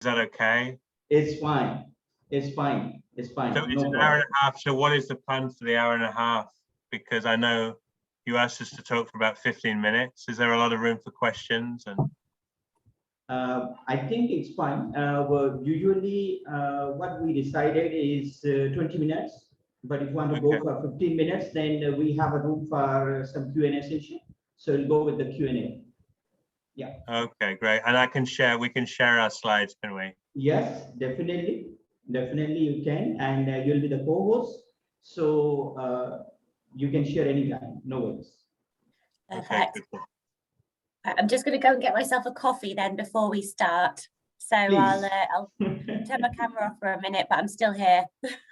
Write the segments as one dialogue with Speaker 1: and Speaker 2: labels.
Speaker 1: that okay?
Speaker 2: It's fine. It's fine. It's fine.
Speaker 1: So it's
Speaker 2: No
Speaker 1: an
Speaker 2: problem.
Speaker 1: hour and a half. So what is the plan for the hour and a half? Because I know you asked us to talk for about 15 minutes. Is there a lot of room for questions? And
Speaker 2: I think it's fine. Well, usually, what we decided is 20 minutes. But if you want to go for 15 minutes, then we have a room for some Q&A session. So we'll go with the Q&A. Yeah.
Speaker 1: Okay, great. And I can share. We can share our slides, can we?
Speaker 2: Yes, definitely. Definitely you can. And you'll be the co-host. So you can share anytime. No worries.
Speaker 3: Perfect.
Speaker 1: Okay,
Speaker 3: I'm just going to go and get myself a coffee then before we start. So I'll turn my camera off for a minute, but I'm still here.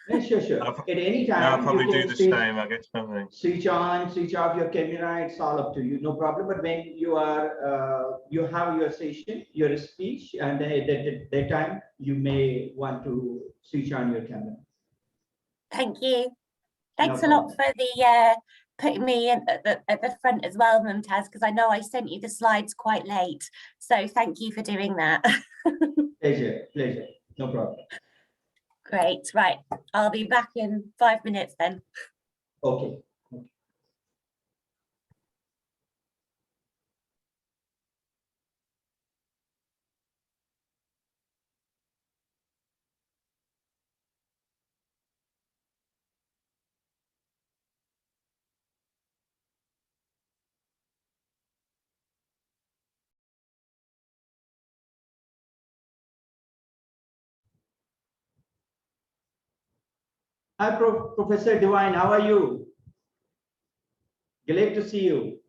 Speaker 2: Yeah, sure. At any time,
Speaker 1: I'll probably do the same. I'll get something.
Speaker 2: Switch on, switch off your camera. It's all up to you. No problem. But when you are, you have your session, your speech, and then at that time, you may want to switch on your camera.
Speaker 3: Thank you. Thanks a lot for the putting me in at the front as well, Mumtaz, because I know I sent you the slides quite late. So thank you for doing that.
Speaker 2: Pleasure. No problem.
Speaker 3: Great. Right. I'll be back in 5 minutes then.
Speaker 2: Okay. Hi, Professor Divine. How are you? Glad to see you.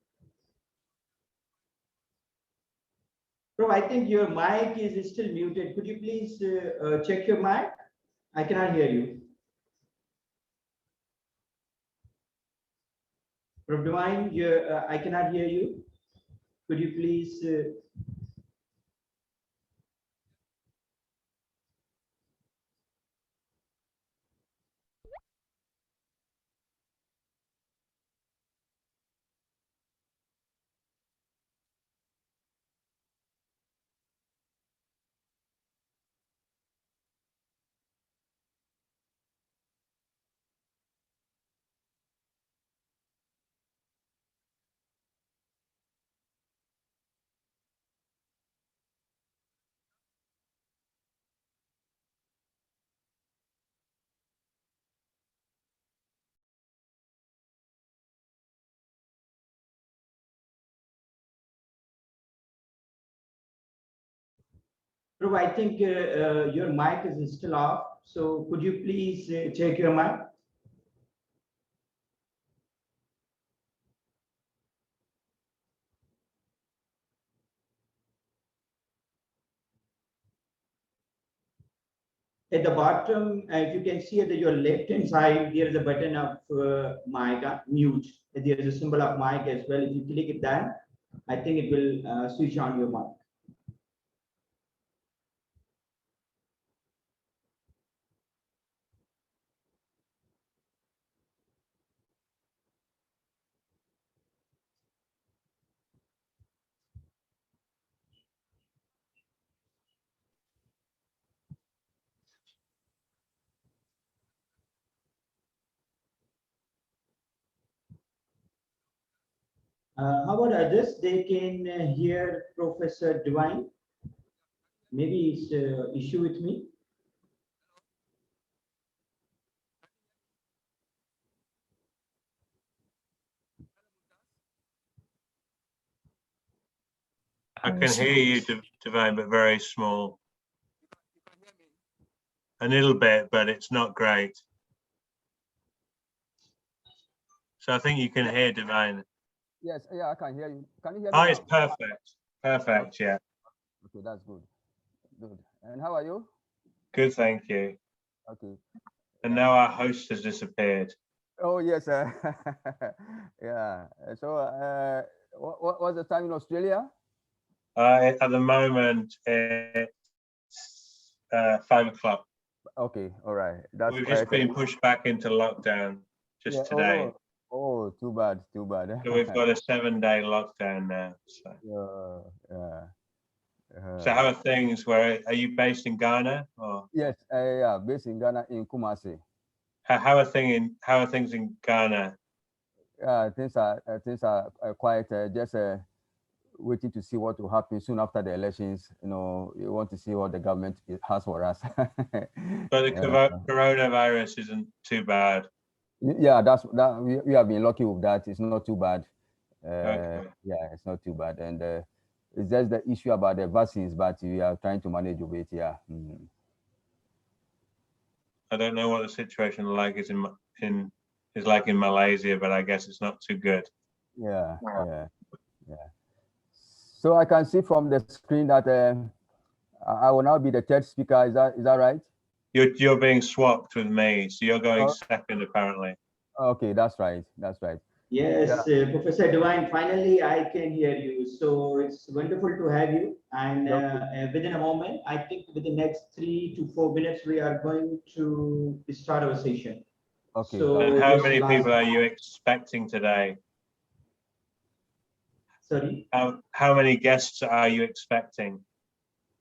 Speaker 2: Bro, I think your mic is still muted. Could you please check your mic? I cannot hear you. Prof. Divine, I cannot hear you. Could you please? Prof, I think your mic is still off. So could you please check your mic? At the bottom, if you can see at your left hand side, there is a button of mic, mute. There is a symbol of mic as well. If you click it that, I think it will switch on your mic. How about others? They can hear Professor Divine. Maybe it's an issue with me.
Speaker 1: I can hear you, Divine, but very small. A little bit, but it's not great. So I think you can hear Divine.
Speaker 4: Yes, yeah, I can hear you. Can you hear me?
Speaker 1: Oh,
Speaker 4: now?
Speaker 1: it's perfect. Perfect, yeah.
Speaker 4: Okay, that's good. Good. And how are you?
Speaker 1: Good, thank you.
Speaker 4: Okay.
Speaker 1: And now our host has disappeared.
Speaker 4: Oh, yes. Yeah. So, what's the time in Australia?
Speaker 1: At the moment, it's 5 o'clock.
Speaker 4: Okay, all right. That's
Speaker 1: We've just been pushed back into lockdown just today.
Speaker 4: Oh, too bad, too bad.
Speaker 1: So we've got a 7-day lockdown now. So.
Speaker 4: Yeah.
Speaker 1: So how are things? Where are you based in Ghana? Or
Speaker 4: Yes, yeah, based in Ghana, in Kumasi.
Speaker 1: how are things in Ghana?
Speaker 4: Things are quite just waiting to see what will happen soon after the elections. You know, you want to see what the government has for us.
Speaker 1: But the coronavirus isn't too bad.
Speaker 4: Yeah, we have been lucky with that. It's not too bad.
Speaker 1: Okay.
Speaker 4: Yeah, it's not too bad, and it's just the issue about the vaccines, but we are trying to manage with it. Yeah.
Speaker 1: I don't know what the situation like is in Malaysia, but I guess it's not too good.
Speaker 4: Yeah. So I can see from the screen that I will now be the third speaker. Is that right?
Speaker 1: You're being swapped with me, so you're going second apparently.
Speaker 4: Okay, that's right.
Speaker 2: Yes, Professor Devine, finally I can hear you. So it's wonderful to have you. And within a moment, I think within the next 3 to 4 minutes, we are going to start our session.
Speaker 4: Okay.
Speaker 2: So
Speaker 1: And how many people are you expecting today?
Speaker 2: Sorry?
Speaker 1: How many guests are you expecting?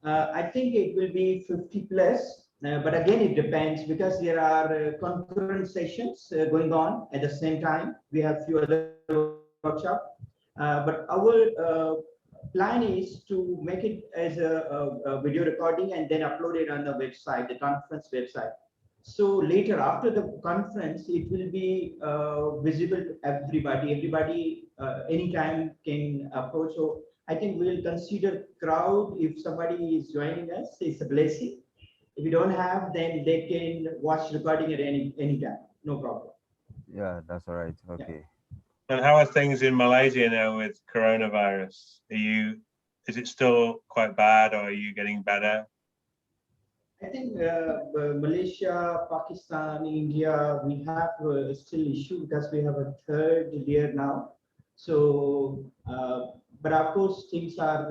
Speaker 2: I think it will be 50 plus. But again, it depends because there are concurrent sessions going on at the same time. We have few other workshops, but our plan is to make it as a video recording and then upload it on the website, the conference website. So later, after the conference, it will be visible to everybody. Everybody anytime can approach. So I think we'll consider crowd. If somebody is joining us, it's a blessing. If you don't have, then they can watch recording at any time. No problem.
Speaker 4: Yeah, that's all right. Okay.
Speaker 1: Yeah. And how are things in Malaysia now with coronavirus? Is it still quite bad, or are you getting better?
Speaker 2: I think Malaysia, Pakistan, India, we have still issue because we have a third layer now. So, but of course, things are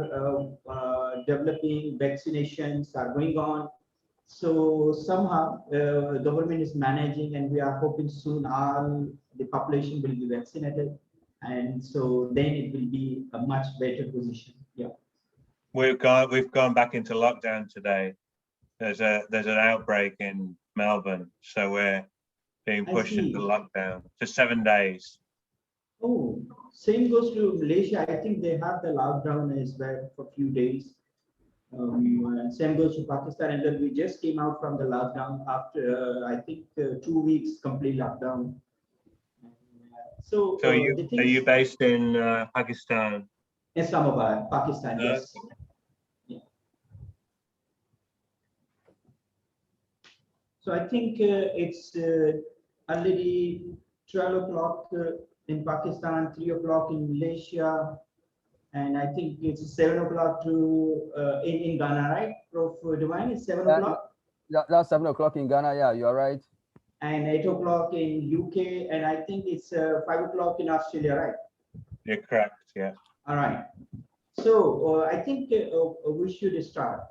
Speaker 2: developing, vaccinations are going on. So somehow government is managing, and we are hoping soon all the population will be vaccinated, and so then it will be a much better position. Yeah.
Speaker 1: We've gone back into lockdown today. There's an outbreak in Melbourne, so we're being pushed into lockdown for 7 days.
Speaker 2: Oh, same goes to Malaysia. I think they have the lockdown as well for a few days. Same goes to Pakistan, and then we just came out from the lockdown after I think 2 weeks complete lockdown. So
Speaker 1: are you based in Pakistan?
Speaker 2: Islamabad, Pakistan, yes. Yeah. So I think it's already 12 o'clock in Pakistan, 3 o'clock in Malaysia, and I think it's 7 o'clock in Ghana, right? Prof. Devine, it's 7 o'clock?
Speaker 4: That's 7 o'clock in Ghana, yeah, you're right.
Speaker 2: And 8 o'clock in UK, and I think it's 5 o'clock in Australia, right?
Speaker 1: You're correct, yeah.
Speaker 2: All right. So I think we should start.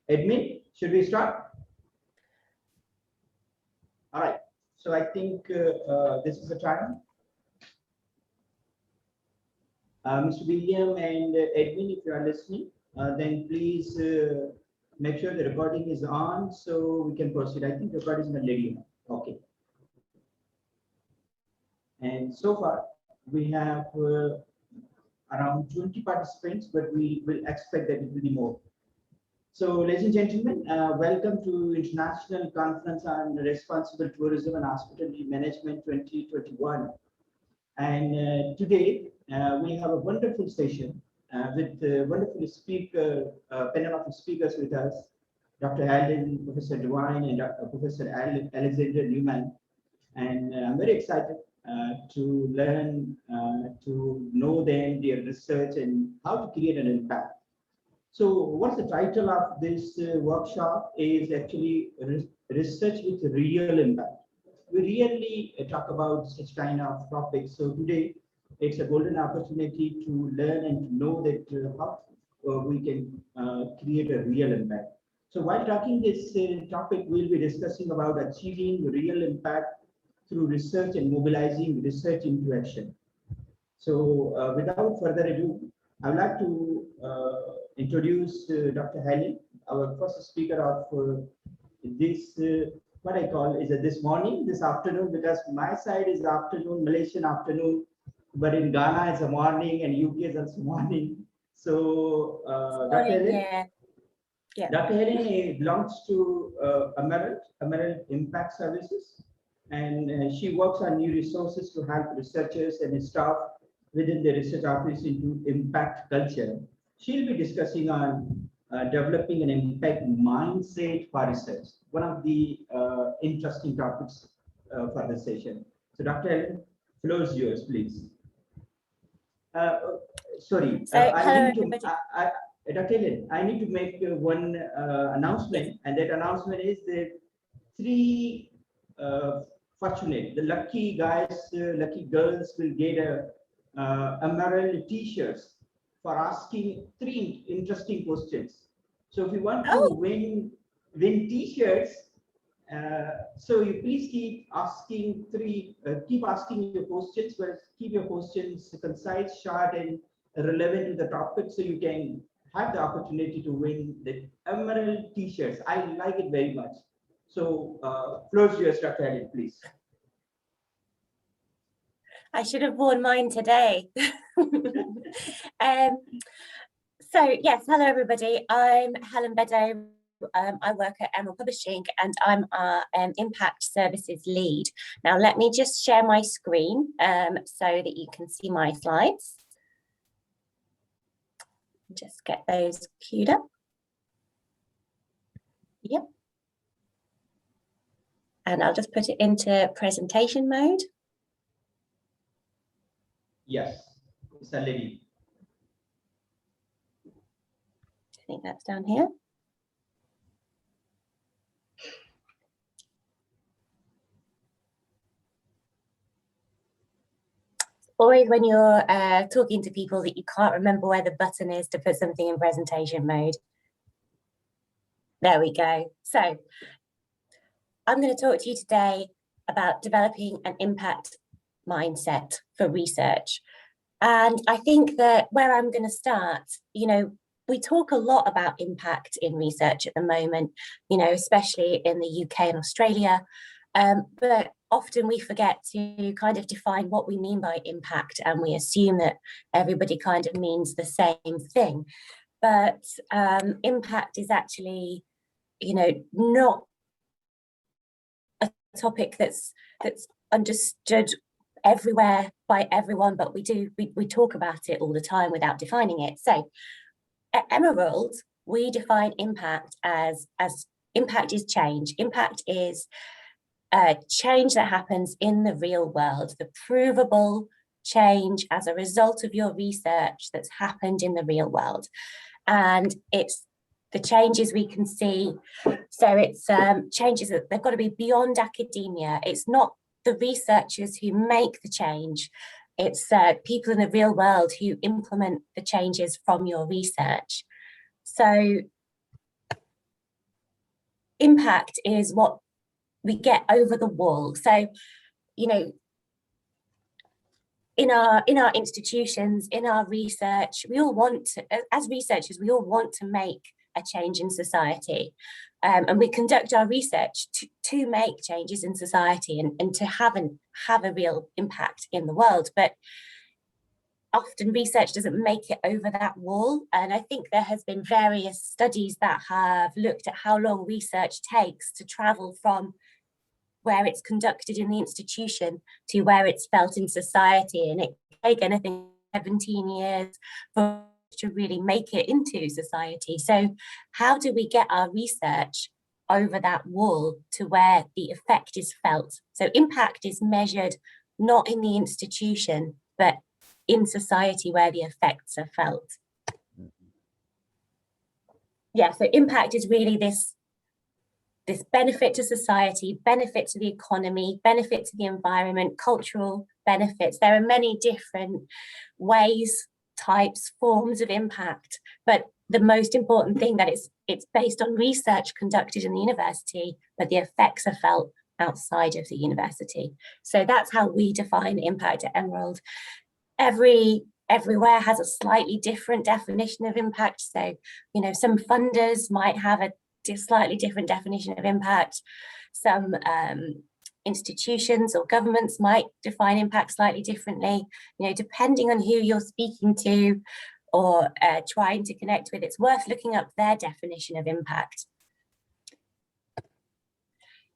Speaker 2: Admin, should we start? All right. So I think this is the time. Mr. William and Edwin, if you are listening, then please make sure the recording is on so we can proceed. I think the recording is ready. Okay. And so far, we have around 20 participants, but we will expect that it will be more. So, ladies and gentlemen, welcome to International Conference on Responsible Tourism and Hospitality Management 2021. And today, we have a wonderful session with a wonderful speaker, panel of speakers with us, Dr. Allen, Professor Devine, and Professor Alexander Newman. And I'm very excited to learn, to know them, their research, and how to create an impact. So what's the title of this workshop is actually Research with Real Impact. We rarely talk about such kind of topics. So today, it's a golden opportunity to learn and to know that how we can create a real impact. So while talking this topic, we'll be discussing about achieving real impact through research and mobilizing research into action. So without further ado, I would like to introduce Dr. Helen, our first speaker of this, what I call is this morning, this afternoon, because my side is afternoon, Malaysian afternoon, but in Ghana it's a morning and UK is also morning. So Dr. Helen,
Speaker 3: yeah.
Speaker 2: Dr. Helen belongs to Emerald Impact Services, and she works on new resources to help researchers and staff within the research office into impact culture. She'll be discussing on developing an impact mindset for research, one of the interesting topics for the session. So Dr. Helen, floor is yours, please. Sorry,
Speaker 3: hello, everybody.
Speaker 2: Dr. Helen, I need to make one announcement, and that announcement is that three fortunate, the lucky guys, lucky girls will get a Emerald t-shirts for asking three interesting questions. So if you want to win t-shirts, so you please keep asking keep asking your questions, but keep your questions concise, short, and relevant to the topic, so you can have the opportunity to win the Emerald t-shirts. I like it very much. So floor is yours, Dr. Helen, please.
Speaker 3: I should have worn mine today. So yes, hello everybody. I'm Helen Beddoe. I work at Emerald Publishing and I'm our Impact Services lead. Now let me just share my screen so that you can see my slides. Just get those queued up. Yep. And I'll just put it into presentation mode.
Speaker 2: Yes, it's a lady.
Speaker 3: I think that's down here. Always when you're talking to people that you can't remember where the button is to put something in presentation mode. There we go. So I'm going to talk to you today about developing an impact mindset for research. And I think that where I'm going to start, you know, we talk a lot about impact in research at the moment, you know, especially in the UK and Australia. But often we forget to kind of define what we mean by impact, and we assume that everybody kind of means the same thing. But impact is actually, you know, not a topic that's understood everywhere by everyone, but we talk about it all the time without defining it. So at Emerald, we define impact as impact is change. Impact is change that happens in the real world, the provable change as a result of your research that's happened in the real world. And it's the changes we can see. So it's changes that they've got to be beyond academia. It's not the researchers who make the change. It's people in the real world who implement the changes from your research. So impact is what we get over the wall. So, you know, in our institutions, in our research, we all want to, as researchers, we all want to make a change in society. And we conduct our research to make changes in society and to have a real impact in the world. But often research doesn't make it over that wall. And I think there has been various studies that have looked at how long research takes to travel from where it's conducted in the institution to where it's felt in society. And it can take anything 17 years for to really make it into society. So how do we get our research over that wall to where the effect is felt? So impact is measured not in the institution, but in society where the effects are felt. Yeah, so impact is really this benefit to society, benefit to the economy, benefit to the environment, cultural benefits. There are many different ways, types, forms of impact, but the most important thing that it's based on research conducted in the university, but the effects are felt outside of the university. So that's how we define impact at Emerald. Every everywhere has a slightly different definition of impact. So, you know, some funders might have a slightly different definition of impact. Some institutions or governments might define impact slightly differently, you know, depending on who you're speaking to or trying to connect with. It's worth looking up their definition of impact.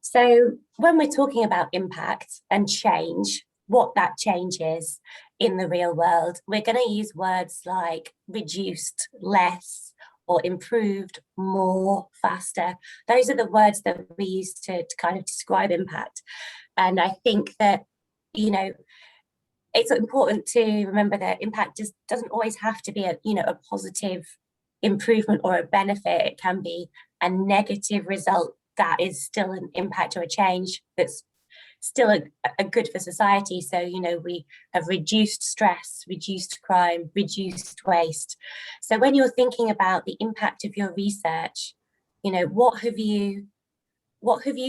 Speaker 3: So when we're talking about impact and change, what that change is in the real world, we're going to use words like reduced, less, or improved, more, faster. Those are the words that we use to kind of describe impact. And I think that, you know, it's important to remember that impact just doesn't always have to be a, you know, a positive improvement or a benefit. It can be a negative result that is still an impact or a change that's still a good for society. So, you know, we have reduced stress, reduced crime, reduced waste. So when you're thinking about the impact of your research, you know, what have you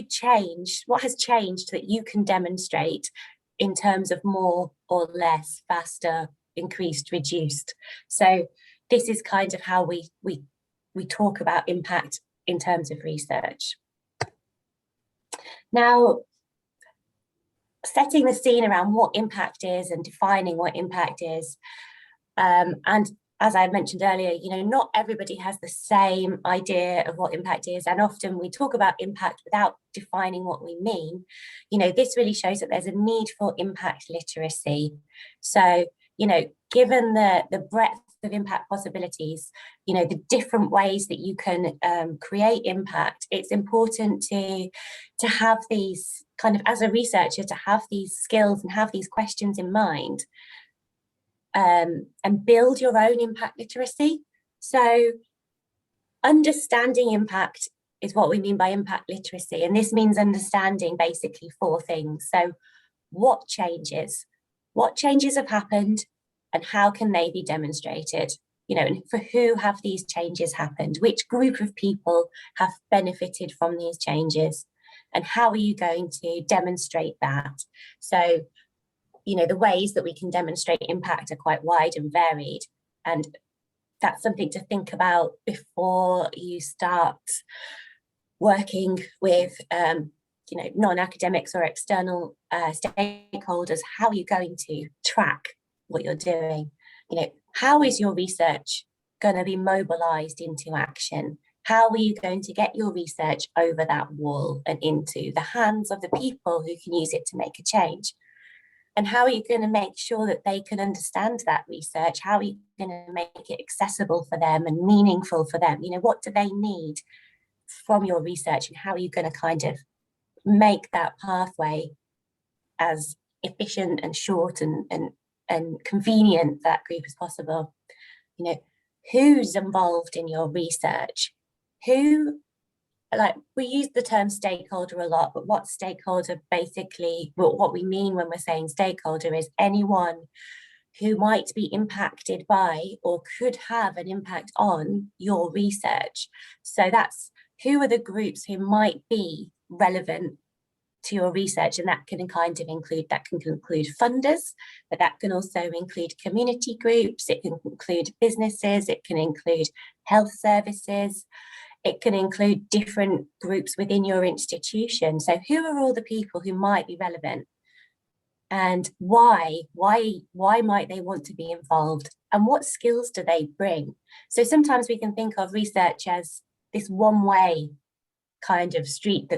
Speaker 3: changed? What has changed that you can demonstrate in terms of more or less, faster, increased, reduced? So this is kind of how we talk about impact in terms of research. Now, setting the scene around what impact is and defining what impact is. And as I mentioned earlier, you know, not everybody has the same idea of what impact is. And often we talk about impact without defining what we mean. You know, this really shows that there's a need for impact literacy. So, you know, given the breadth of impact possibilities, you know, the different ways that you can create impact, it's important to have these kind of, as a researcher, to have these skills and have these questions in mind, and build your own impact literacy. So understanding impact is what we mean by impact literacy. And this means understanding basically 4 things. So what changes have happened, and how can they be demonstrated? You know, and for who have these changes happened? Which group of people have benefited from these changes? And how are you going to demonstrate that? So, you know, the ways that we can demonstrate impact are quite wide and varied. And that's something to think about before you start working with, you know, non-academics or external stakeholders. How are you going to track what you're doing? You know, how is your research going to be mobilized into action? How are you going to get your research over that wall and into the hands of the people who can use it to make a change? And how are you going to make sure that they can understand that research? How are you going to make it accessible for them and meaningful for them? You know, what do they need from your research, and how are you going to kind of make that pathway as efficient and short and convenient for that group as possible? You know, who's involved in your research? Who, like, we use the term stakeholder a lot, but what stakeholder basically, what we mean when we're saying stakeholder is anyone who might be impacted by or could have an impact on your research. So that's who are the groups who might be relevant to your research, and that can kind of include funders, but that can also include community groups, it can include businesses, it can include health services, it can include different groups within your institution. So who are all the people who might be relevant, and why might they want to be involved, and what skills do they bring? So sometimes we can think of research as this one-way kind of street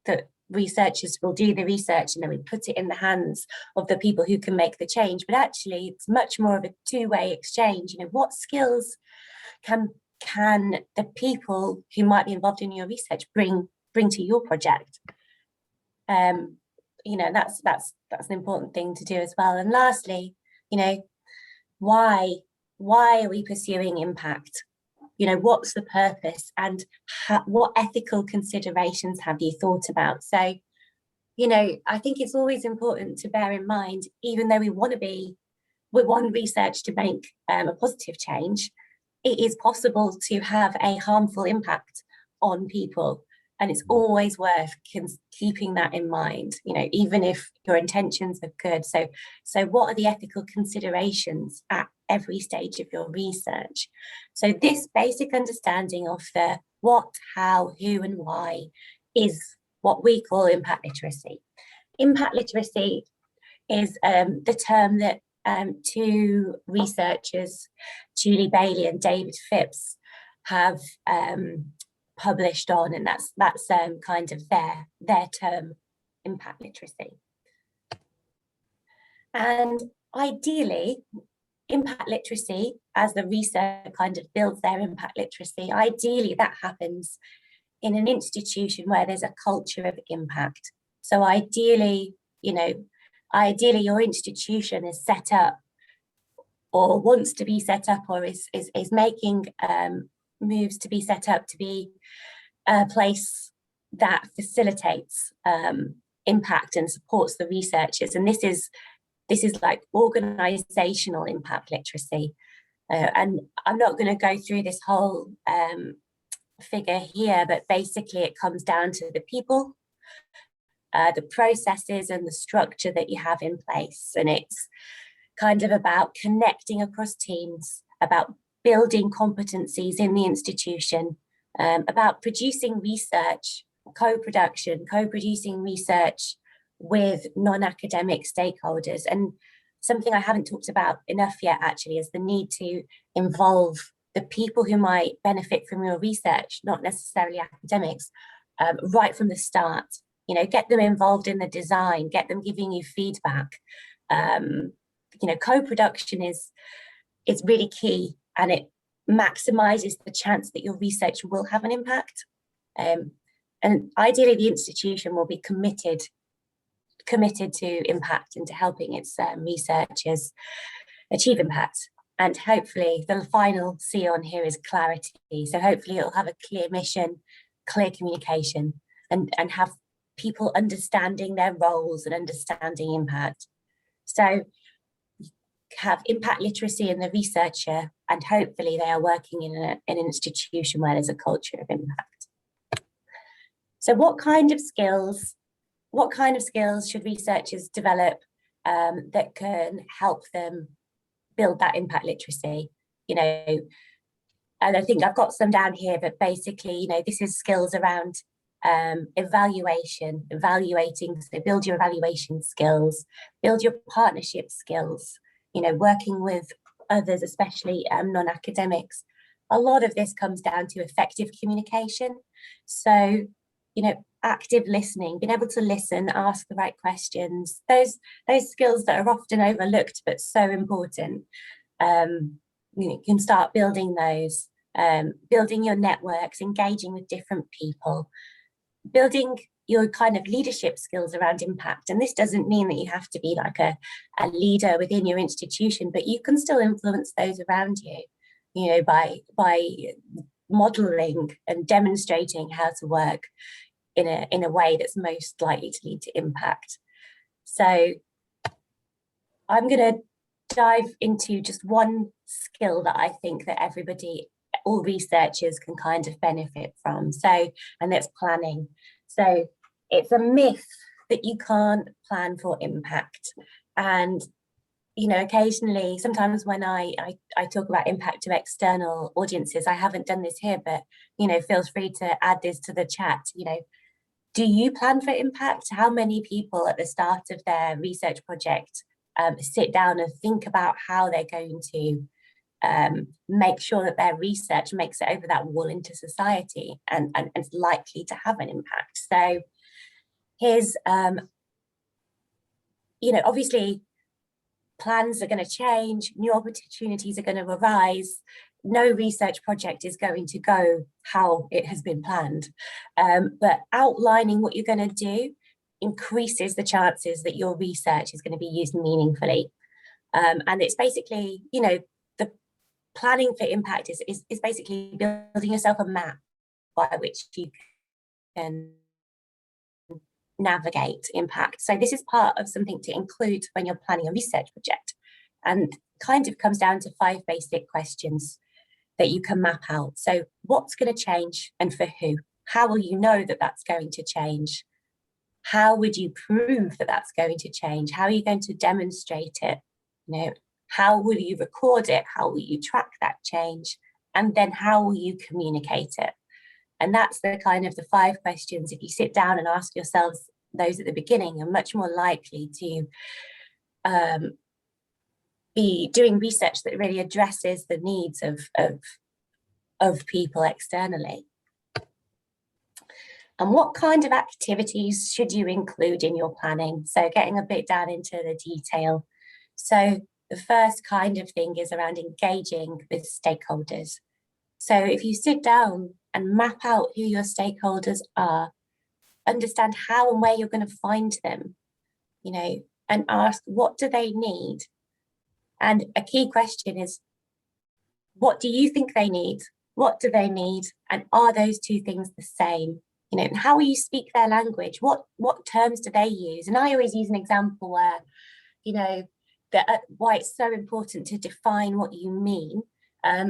Speaker 3: that researchers will do the research and then we put it in the hands of the people who can make the change. But actually it's much more of a two-way exchange. You know, what skills can the people who might be involved in your research bring to your project? You know, that's an important thing to do as well. And lastly, you know, why are we pursuing impact? You know, what's the purpose, and what ethical considerations have you thought about? So, you know, I think it's always important to bear in mind, even though we want research to make a positive change, it is possible to have a harmful impact on people. And it's always worth keeping that in mind, you know, even if your intentions are good. So what are the ethical considerations at every stage of your research. So this basic understanding of the what, how, who, and why is what we call impact literacy. Impact literacy is the term that two researchers, Julie Bailey and David Phipps, have published on, and that's kind of their term, impact literacy. And ideally, impact literacy, as the researcher kind of builds their impact literacy, ideally that happens in an institution where there's a culture of impact. So ideally, your institution is set up or wants to be set up or is making moves to be set up to be a place that facilitates impact and supports the researchers. And this is like organizational impact literacy. And I'm not going to go through this whole figure here, but basically it comes down to the people, the processes and the structure that you have in place. And it's kind of about connecting across teams, about building competencies in the institution, about producing research, co-producing research with non-academic stakeholders. And something I haven't talked about enough yet actually is the need to involve the people who might benefit from your research, not necessarily academics, right from the start. Get them involved in the design, get them giving you feedback. Co-production is really key, and it maximizes the chance that your research will have an impact. And ideally, the institution will be committed to impact and to helping its researchers achieve impact. And hopefully the final C on here is clarity. So hopefully it'll have a clear mission, clear communication, and have people understanding their roles and understanding impact. So have impact literacy in the researcher, and hopefully they are working in an institution where there's a culture of impact. So what kind of skills should researchers develop that can help them build that impact literacy? And I think I've got some down here, but basically, this is skills around evaluating, so build your evaluation skills, build your partnership skills, working with others, especially non-academics. A lot of this comes down to effective communication. So, active listening, being able to listen, ask the right questions, those skills that are often overlooked but so important. You can start building those, building your networks, engaging with different people, building your kind of leadership skills around impact. And this doesn't mean that you have to be like a leader within your institution, but you can still influence those around you, by modeling and demonstrating how to work in a way that's most likely to lead to impact. So I'm going to dive into just one skill that I think that all researchers can kind of benefit from. And that's planning. So it's a myth that you can't plan for impact. And occasionally, sometimes when I talk about impact to external audiences, I haven't done this here, but feel free to add this to the chat. Do you plan for impact? How many people at the start of their research project sit down and think about how they're going to make sure that their research makes it over that wall into society and is likely to have an impact? So here's, obviously plans are going to change, new opportunities are going to arise. No research project is going to go how it has been planned, but outlining what you're going to do increases the chances that your research is going to be used meaningfully. And it's basically, the planning for impact is basically building yourself a map by which you can navigate impact. So this is part of something to include when you're planning a research project, and kind of comes down to 5 basic questions that you can map out. So what's going to change and for who? How will you know that that's going to change? How would you prove that that's going to change? How are you going to demonstrate it? How will you record it? How will you track that change? And then how will you communicate it? And that's the kind of the 5 questions. If you sit down and ask yourselves those at the beginning, you're much more likely to be doing research that really addresses the needs of people externally. And what kind of activities should you include in your planning? So getting a bit down into the detail. So the first kind of thing is around engaging with stakeholders. So if you sit down and map out who your stakeholders are, understand how and where you're going to find them, you know, and ask, what do they need? And a key question is, what do you think they need? What do they need? And are those two things the same? You know, and how will you speak their language? What terms do they use? And I always use an example where, you know, that why it's so important to define what you mean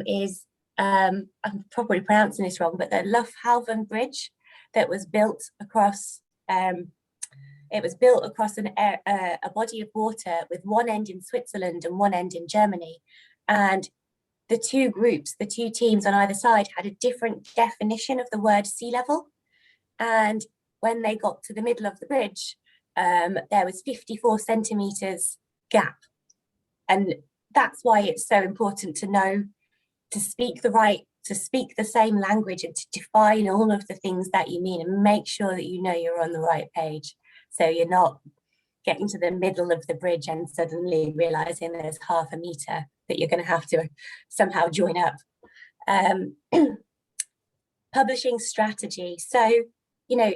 Speaker 3: is, I'm probably pronouncing this wrong, but the Loughalven Bridge that was built across, it was built across a body of water with one end in Switzerland and one end in Germany. And the two groups, the two teams on either side had a different definition of the word sea level. And when they got to the middle of the bridge, there was 54 centimeters gap. And that's why it's so important to know, to speak the same language and to define all of the things that you mean, and make sure that you know you're on the right page. So you're not getting to the middle of the bridge and suddenly realizing there's half a meter that you're going to have to somehow join up. Publishing strategy. So, you know,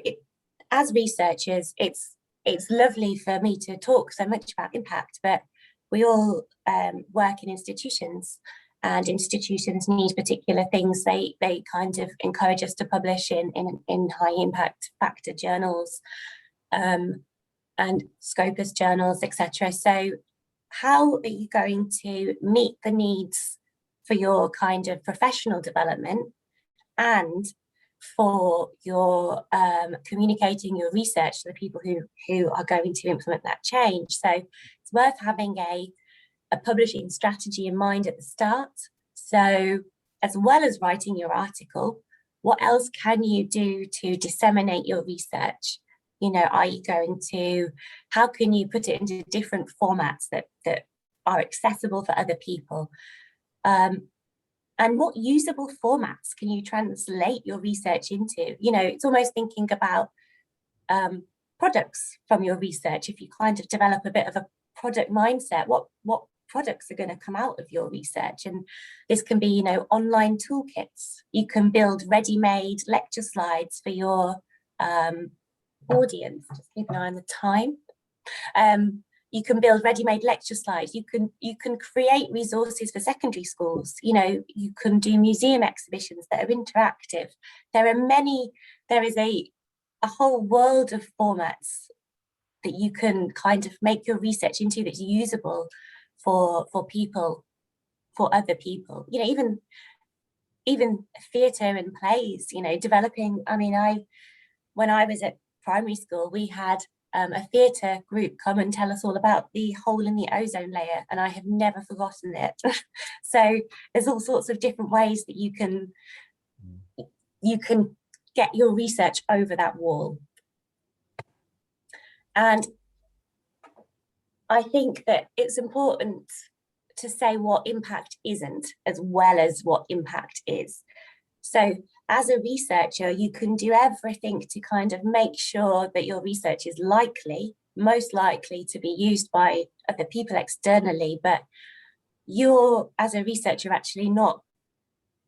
Speaker 3: as researchers, it's lovely for me to talk so much about impact, but we all work in institutions, and institutions need particular things. They kind of encourage us to publish in high impact factor journals and Scopus journals, etc. So how are you going to meet the needs for your kind of professional development and for your communicating your research to the people who are going to implement that change? So it's worth having a publishing strategy in mind at the start. So as well as writing your article, what else can you do to disseminate your research? You know, are you going to, how can you put it into different formats that are accessible for other people? And what usable formats can you translate your research into? You know, it's almost thinking about products from your research. If you kind of develop a bit of a product mindset, what products are going to come out of your research? And this can be, you know, online toolkits. You can build ready-made lecture slides for your audience. Just keep an eye on the time. You can build ready-made lecture slides. You can create resources for secondary schools. You know, you can do museum exhibitions that are interactive. There is a whole world of formats that you can kind of make your research into that's usable for people, for other people. You know, even theatre and plays, you know, developing. I mean, when I was at primary school, we had a theatre group come and tell us all about the hole in the ozone layer, and I have never forgotten it. So there's all sorts of different ways that you can get your research over that wall. And I think that it's important to say what impact isn't as well as what impact is. So as a researcher, you can do everything to kind of make sure that your research is most likely to be used by other people externally, but you're, as a researcher, actually not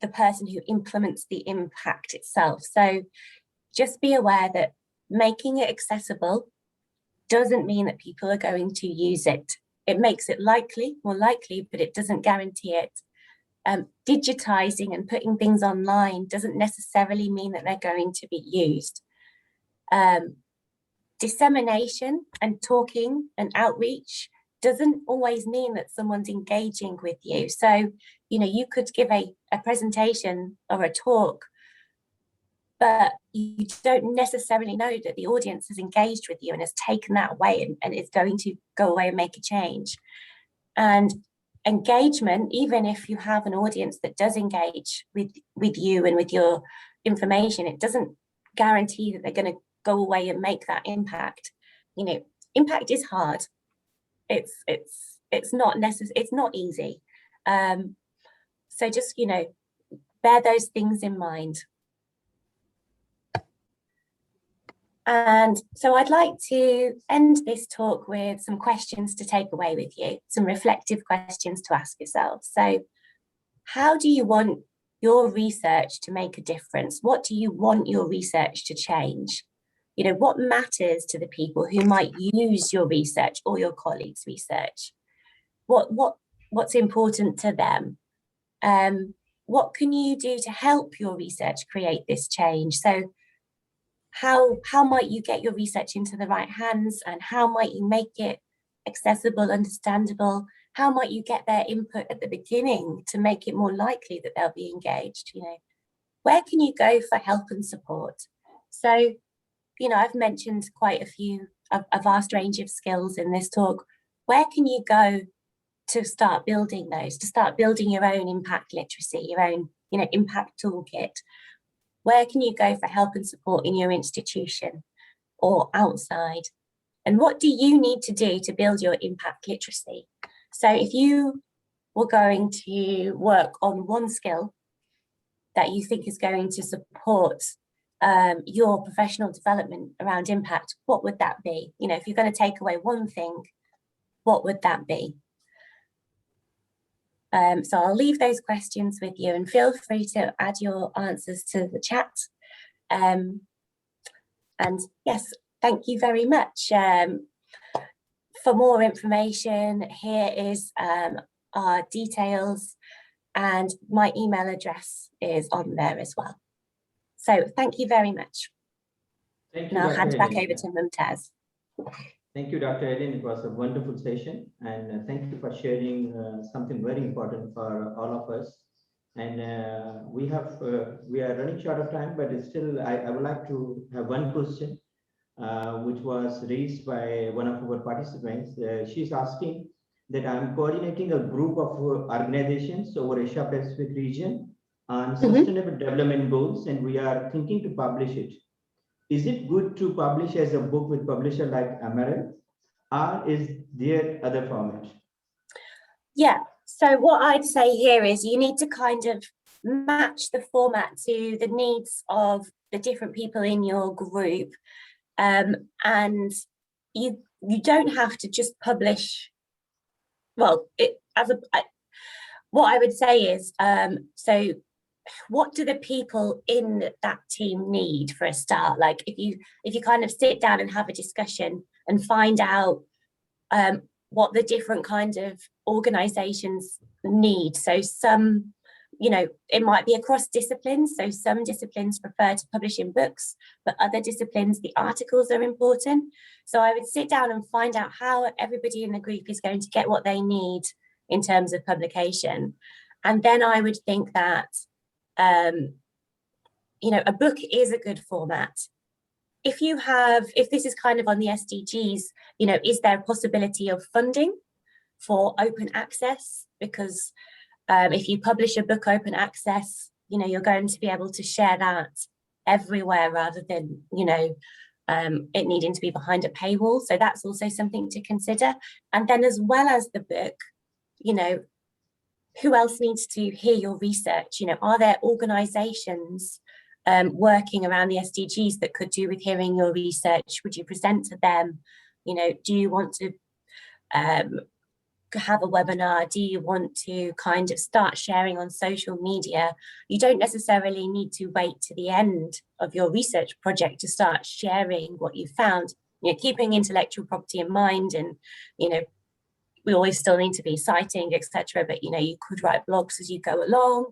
Speaker 3: the person who implements the impact itself. So just be aware that making it accessible doesn't mean that people are going to use it. It makes it more likely, but it doesn't guarantee it. Digitizing and putting things online doesn't necessarily mean that they're going to be used. Dissemination and talking and outreach doesn't always mean that someone's engaging with you. So, you know, you could give a presentation or a talk, but you don't necessarily know that the audience has engaged with you and has taken that away and is going to go away and make a change. And engagement, even if you have an audience that does engage with you and with your information, it doesn't guarantee that they're going to go away and make that impact. You know, impact is hard. It's not necessary. It's not easy. So just, you know, bear those things in mind. And so I'd like to end this talk with some questions to take away with you, some reflective questions to ask yourselves. So how do you want your research to make a difference? What do you want your research to change? You know, what matters to the people who might use your research or your colleagues' research? What's important to them? What can you do to help your research create this change? So how might you get your research into the right hands, and how might you make it accessible, understandable? How might you get their input at the beginning to make it more likely that they'll be engaged? You know, where can you go for help and support? So, you know, I've mentioned quite a vast range of skills in this talk. Where can you go to start building those, to start building your own impact literacy, your own, you know, impact toolkit? Where can you go for help and support in your institution or outside? And what do you need to do to build your impact literacy? So if you were going to work on one skill that you think is going to support your professional development around impact, what would that be? You know, if you're going to take away one thing, what would that be? So I'll leave those questions with you, and feel free to add your answers to the chat. And yes, thank you very much. For more information, here is our details, and my email address is on there as well. So thank you very much.
Speaker 2: Thank you,
Speaker 3: and I'll hand
Speaker 2: Dr.
Speaker 3: back
Speaker 2: Ellen.
Speaker 3: over to Mumtaz.
Speaker 2: Thank you, Dr. Ellen. It was a wonderful session, and thank you for sharing something very important for all of us. And we are running short of time, but still, I would like to have one question, which was raised by one of our participants. She's asking that I'm coordinating a group of organizations over Asia Pacific region on sustainable development goals, and we are thinking to publish it. Is it good to publish as a book with publisher like Amaranth, or is there other format?
Speaker 3: Yeah, so what I'd say here is you need to kind of match the format to the needs of the different people in your group. And you don't have to just publish, well, what I would say is, so what do the people in that team need for a start? Like if you kind of sit down and have a discussion and find out what the different kinds of organizations need. So some, you know, it might be across disciplines. So some disciplines prefer to publish in books, but other disciplines, the articles are important. So I would sit down and find out how everybody in the group is going to get what they need in terms of publication. And then I would think that, you know, a book is a good format. If this is kind of on the SDGs, you know, is there a possibility of funding for open access? Because if you publish a book open access, you know, you're going to be able to share that everywhere rather than, you know, it needing to be behind a paywall. So that's also something to consider. And then as well as the book, you know, who else needs to hear your research? You know, are there organizations working around the SDGs that could do with hearing your research? Would you present to them? You know, do you want to have a webinar? Do you want to kind of start sharing on social media? You don't necessarily need to wait to the end of your research project to start sharing what you found. You know, keeping intellectual property in mind, and, you know, we always still need to be citing, etc. But, you know, you could write blogs as you go along.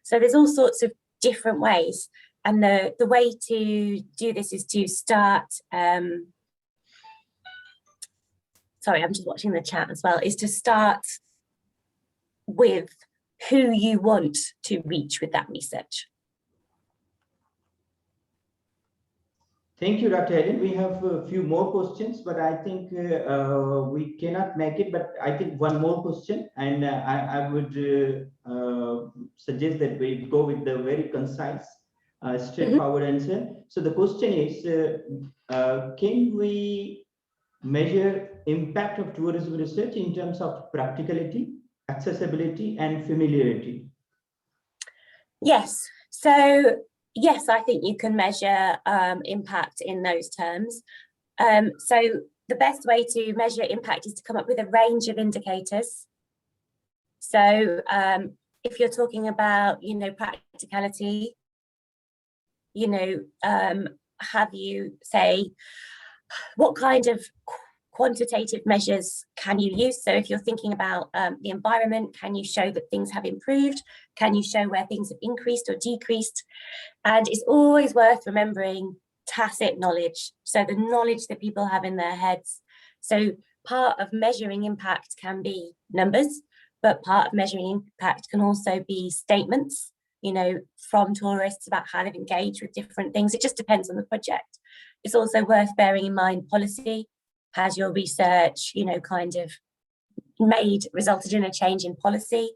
Speaker 3: So there's all sorts of different ways. And the way to do this is to start, sorry, I'm just watching the chat as well, is to start with who you want to reach with that research.
Speaker 2: Thank you, Dr. Helen. We have a few more questions, but I think we cannot make it. But I think one more question, and I would suggest that we go with the very concise, straightforward answer. So the question is, can we measure impact of tourism research in terms of practicality, accessibility, and familiarity?
Speaker 3: Yes. So yes, I think you can measure impact in those terms. So the best way to measure impact is to come up with a range of indicators. So if you're talking about, practicality, have you say, what kind of quantitative measures can you use? So if you're thinking about the environment, can you show that things have improved? Can you show where things have increased or decreased? And it's always worth remembering tacit knowledge. So the knowledge that people have in their heads. So part of measuring impact can be numbers, but part of measuring impact can also be statements, from tourists about how they've engaged with different things. It just depends on the project. It's also worth bearing in mind policy. Has your research, kind of resulted in a change in policy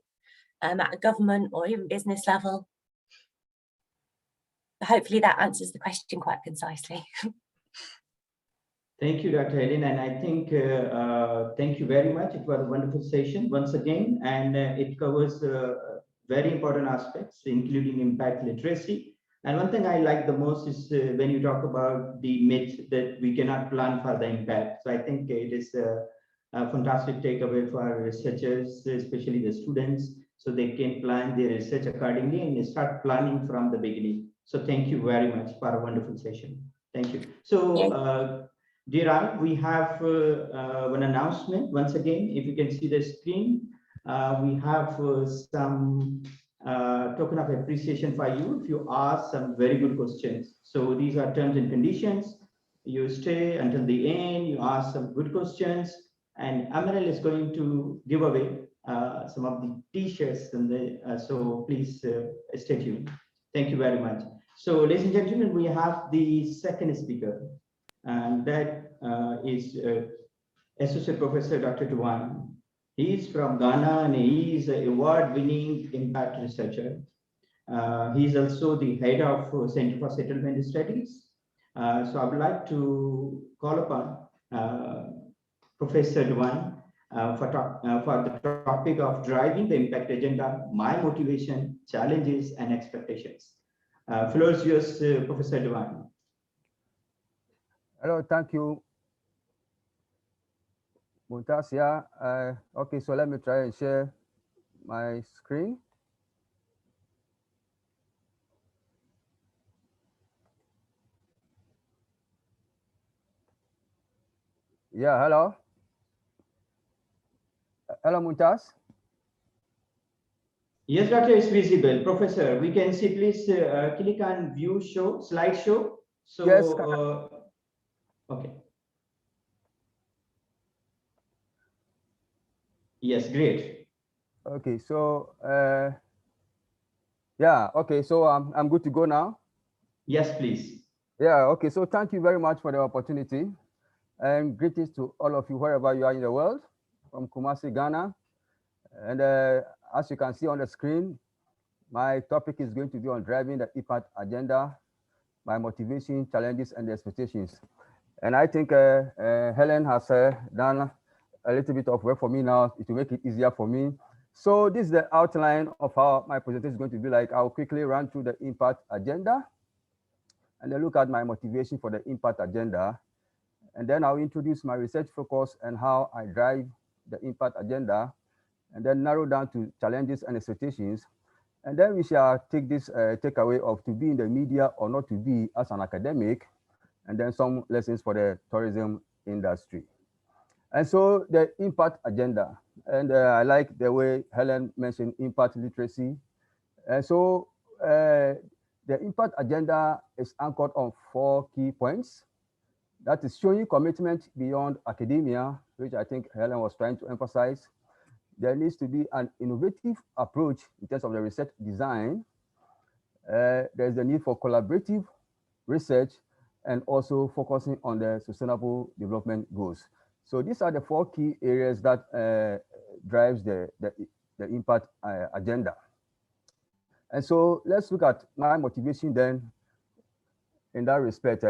Speaker 3: at the government or even business level? Hopefully that answers the question quite concisely.
Speaker 2: Thank you, Dr. Helen, and I think thank you very much. It was a wonderful session once again, and it covers very important aspects, including impact literacy. And one thing I like the most is when you talk about the myth that we cannot plan for the impact. So I think it is a fantastic takeaway for our researchers, especially the students, so they can plan their research accordingly and start planning from the beginning. So thank you very much for a wonderful session. Thank you. So, dear all, we have one announcement. Once again, if you can see the screen, we have some token of appreciation for you if you ask some very good questions. So these are terms and conditions. You stay until the end, you ask some good questions, and Amarel is going to give away some of the t-shirts, and so please stay tuned. Thank you very much. So ladies and gentlemen, we have the second speaker, and that is Associate Professor Dr. Tuan. He is from Ghana, and he is an award-winning impact researcher. He is also the head of Center for Settlement Studies. So I would like to call upon Professor Tuan for the topic of driving the impact agenda, my motivation, challenges, and expectations. Floor is yours, Professor Tuan.
Speaker 4: Hello, thank you. Muntasia. Okay, so let me try and share my screen. Yeah, hello. Hello, Muntas.
Speaker 2: Yes, Doctor, it's visible. Professor, we can see, please click on view show, slideshow. So,
Speaker 4: yes.
Speaker 2: Okay. Yes, great.
Speaker 4: Okay, so yeah, okay, so I'm good to go now.
Speaker 2: Yes, please.
Speaker 4: Yeah, okay, so thank you very much for the opportunity, and greetings to all of you wherever you are in the world, from Kumasi, Ghana. And as you can see on the screen, my topic is going to be on driving the impact agenda, my motivation, challenges, and expectations. And I think Helen has done a little bit of work for me now to make it easier for me. So this is the outline of how my presentation is going to be like. I'll quickly run through the impact agenda and then look at my motivation for the impact agenda. And then I'll introduce my research focus and how I drive the impact agenda, and then narrow down to challenges and expectations. And then we shall take this takeaway of to be in the media or not to be as an academic, and then some lessons for the tourism industry. And so the impact agenda, and I like the way Helen mentioned impact literacy. And so the impact agenda is anchored on 4 key points. That is showing commitment beyond academia, which I think Helen was trying to emphasize. There needs to be an innovative approach in terms of the research design. There's the need for collaborative research, and also focusing on the sustainable development goals. So these are the 4 key areas that drives the impact agenda. And so let's look at my motivation then in that respect.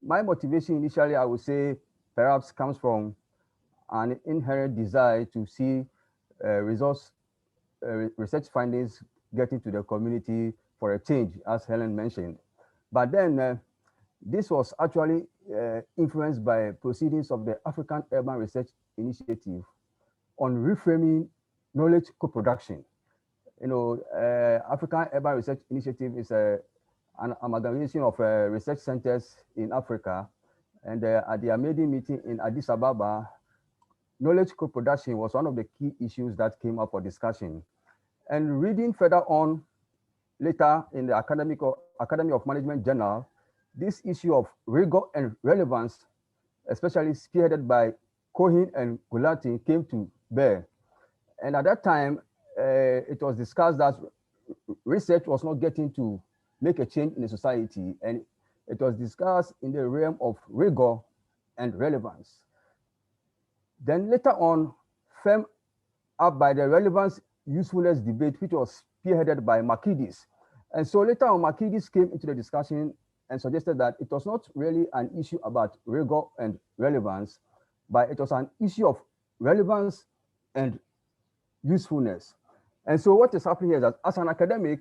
Speaker 4: My motivation initially, I would say, perhaps comes from an inherent desire to see research findings getting to the community for a change, as Helen mentioned. But then this was actually influenced by proceedings of the African Urban Research Initiative on reframing knowledge co-production. You know, African Urban Research Initiative is an amalgamation of research centers in Africa. And at their maiden meeting in Addis Ababa, knowledge co-production was one of the key issues that came up for discussion. And reading further on later in the Academy of Management Journal, this issue of rigor and relevance, especially spearheaded by Cohen and Gulati, came to bear. And at that time, it was discussed that research was not getting to make a change in the society, and it was discussed in the realm of rigor and relevance. Then later on, firmed up by the relevance usefulness debate, which was spearheaded by Markidis. And so later on, Markidis came into the discussion and suggested that it was not really an issue about rigor and relevance, but it was an issue of relevance and usefulness. And so what is happening here is that as an academic,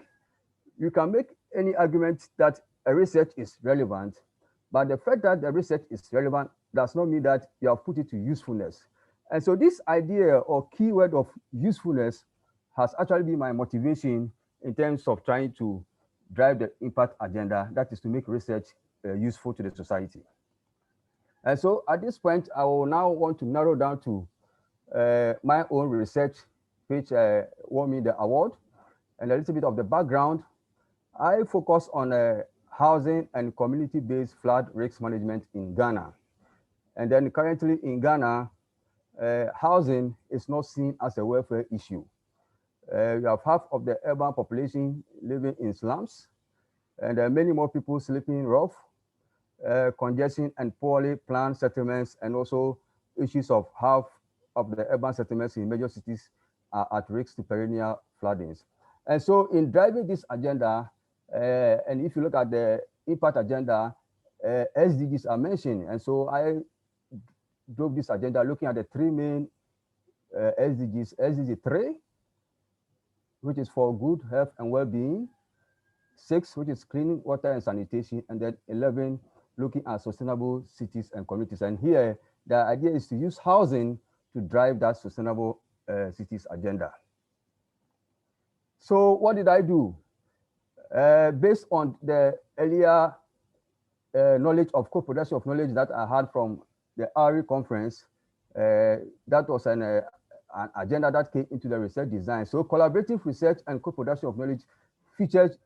Speaker 4: you can make any argument that a research is relevant, but the fact that the research is relevant does not mean that you have put it to usefulness. And so this idea or keyword of usefulness has actually been my motivation in terms of trying to drive the impact agenda, that is to make research useful to the society. And so at this point, I will now want to narrow down to my own research, which won me the award, and a little bit of the background. I focus on housing and community-based flood risk management in Ghana. And then currently in Ghana, housing is not seen as a welfare issue. You have half of the urban population living in slums, and many more people sleeping rough, congestion and poorly planned settlements, and also issues of half of the urban settlements in major cities are at risk to perennial floodings. And so in driving this agenda, and if you look at the impact agenda, SDGs are mentioned. And so I drove this agenda looking at the 3 main SDGs. SDG 3, which is for good health and well-being. 6, which is clean water and sanitation. And then 11, looking at sustainable cities and communities. And here, the idea is to use housing to drive that sustainable cities agenda. So what did I do? Based on the earlier knowledge of co-production of knowledge that I had from the RE conference, that was an agenda that came into the research design. So collaborative research and co-production of knowledge featured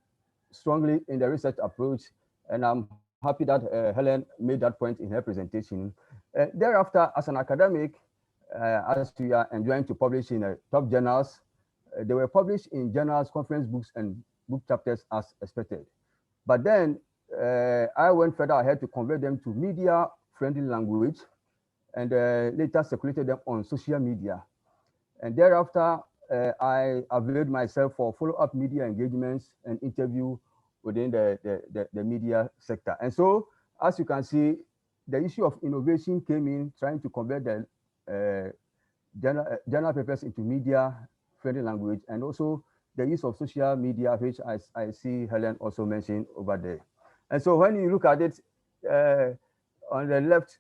Speaker 4: strongly in the research approach, and I'm happy that Helen made that point in her presentation. Thereafter, as an academic, as we are enjoying to publish in top journals, they were published in journals, conference books, and book chapters as expected. But then I went further ahead to convert them to media-friendly language, and later circulated them on social media. And thereafter, I availed myself for follow-up media engagements and interview within the media sector. And so, as you can see, the issue of innovation came in, trying to convert the journal papers into media-friendly language, and also the use of social media, which I see Helen also mentioned over there. And so when you look at it, on the left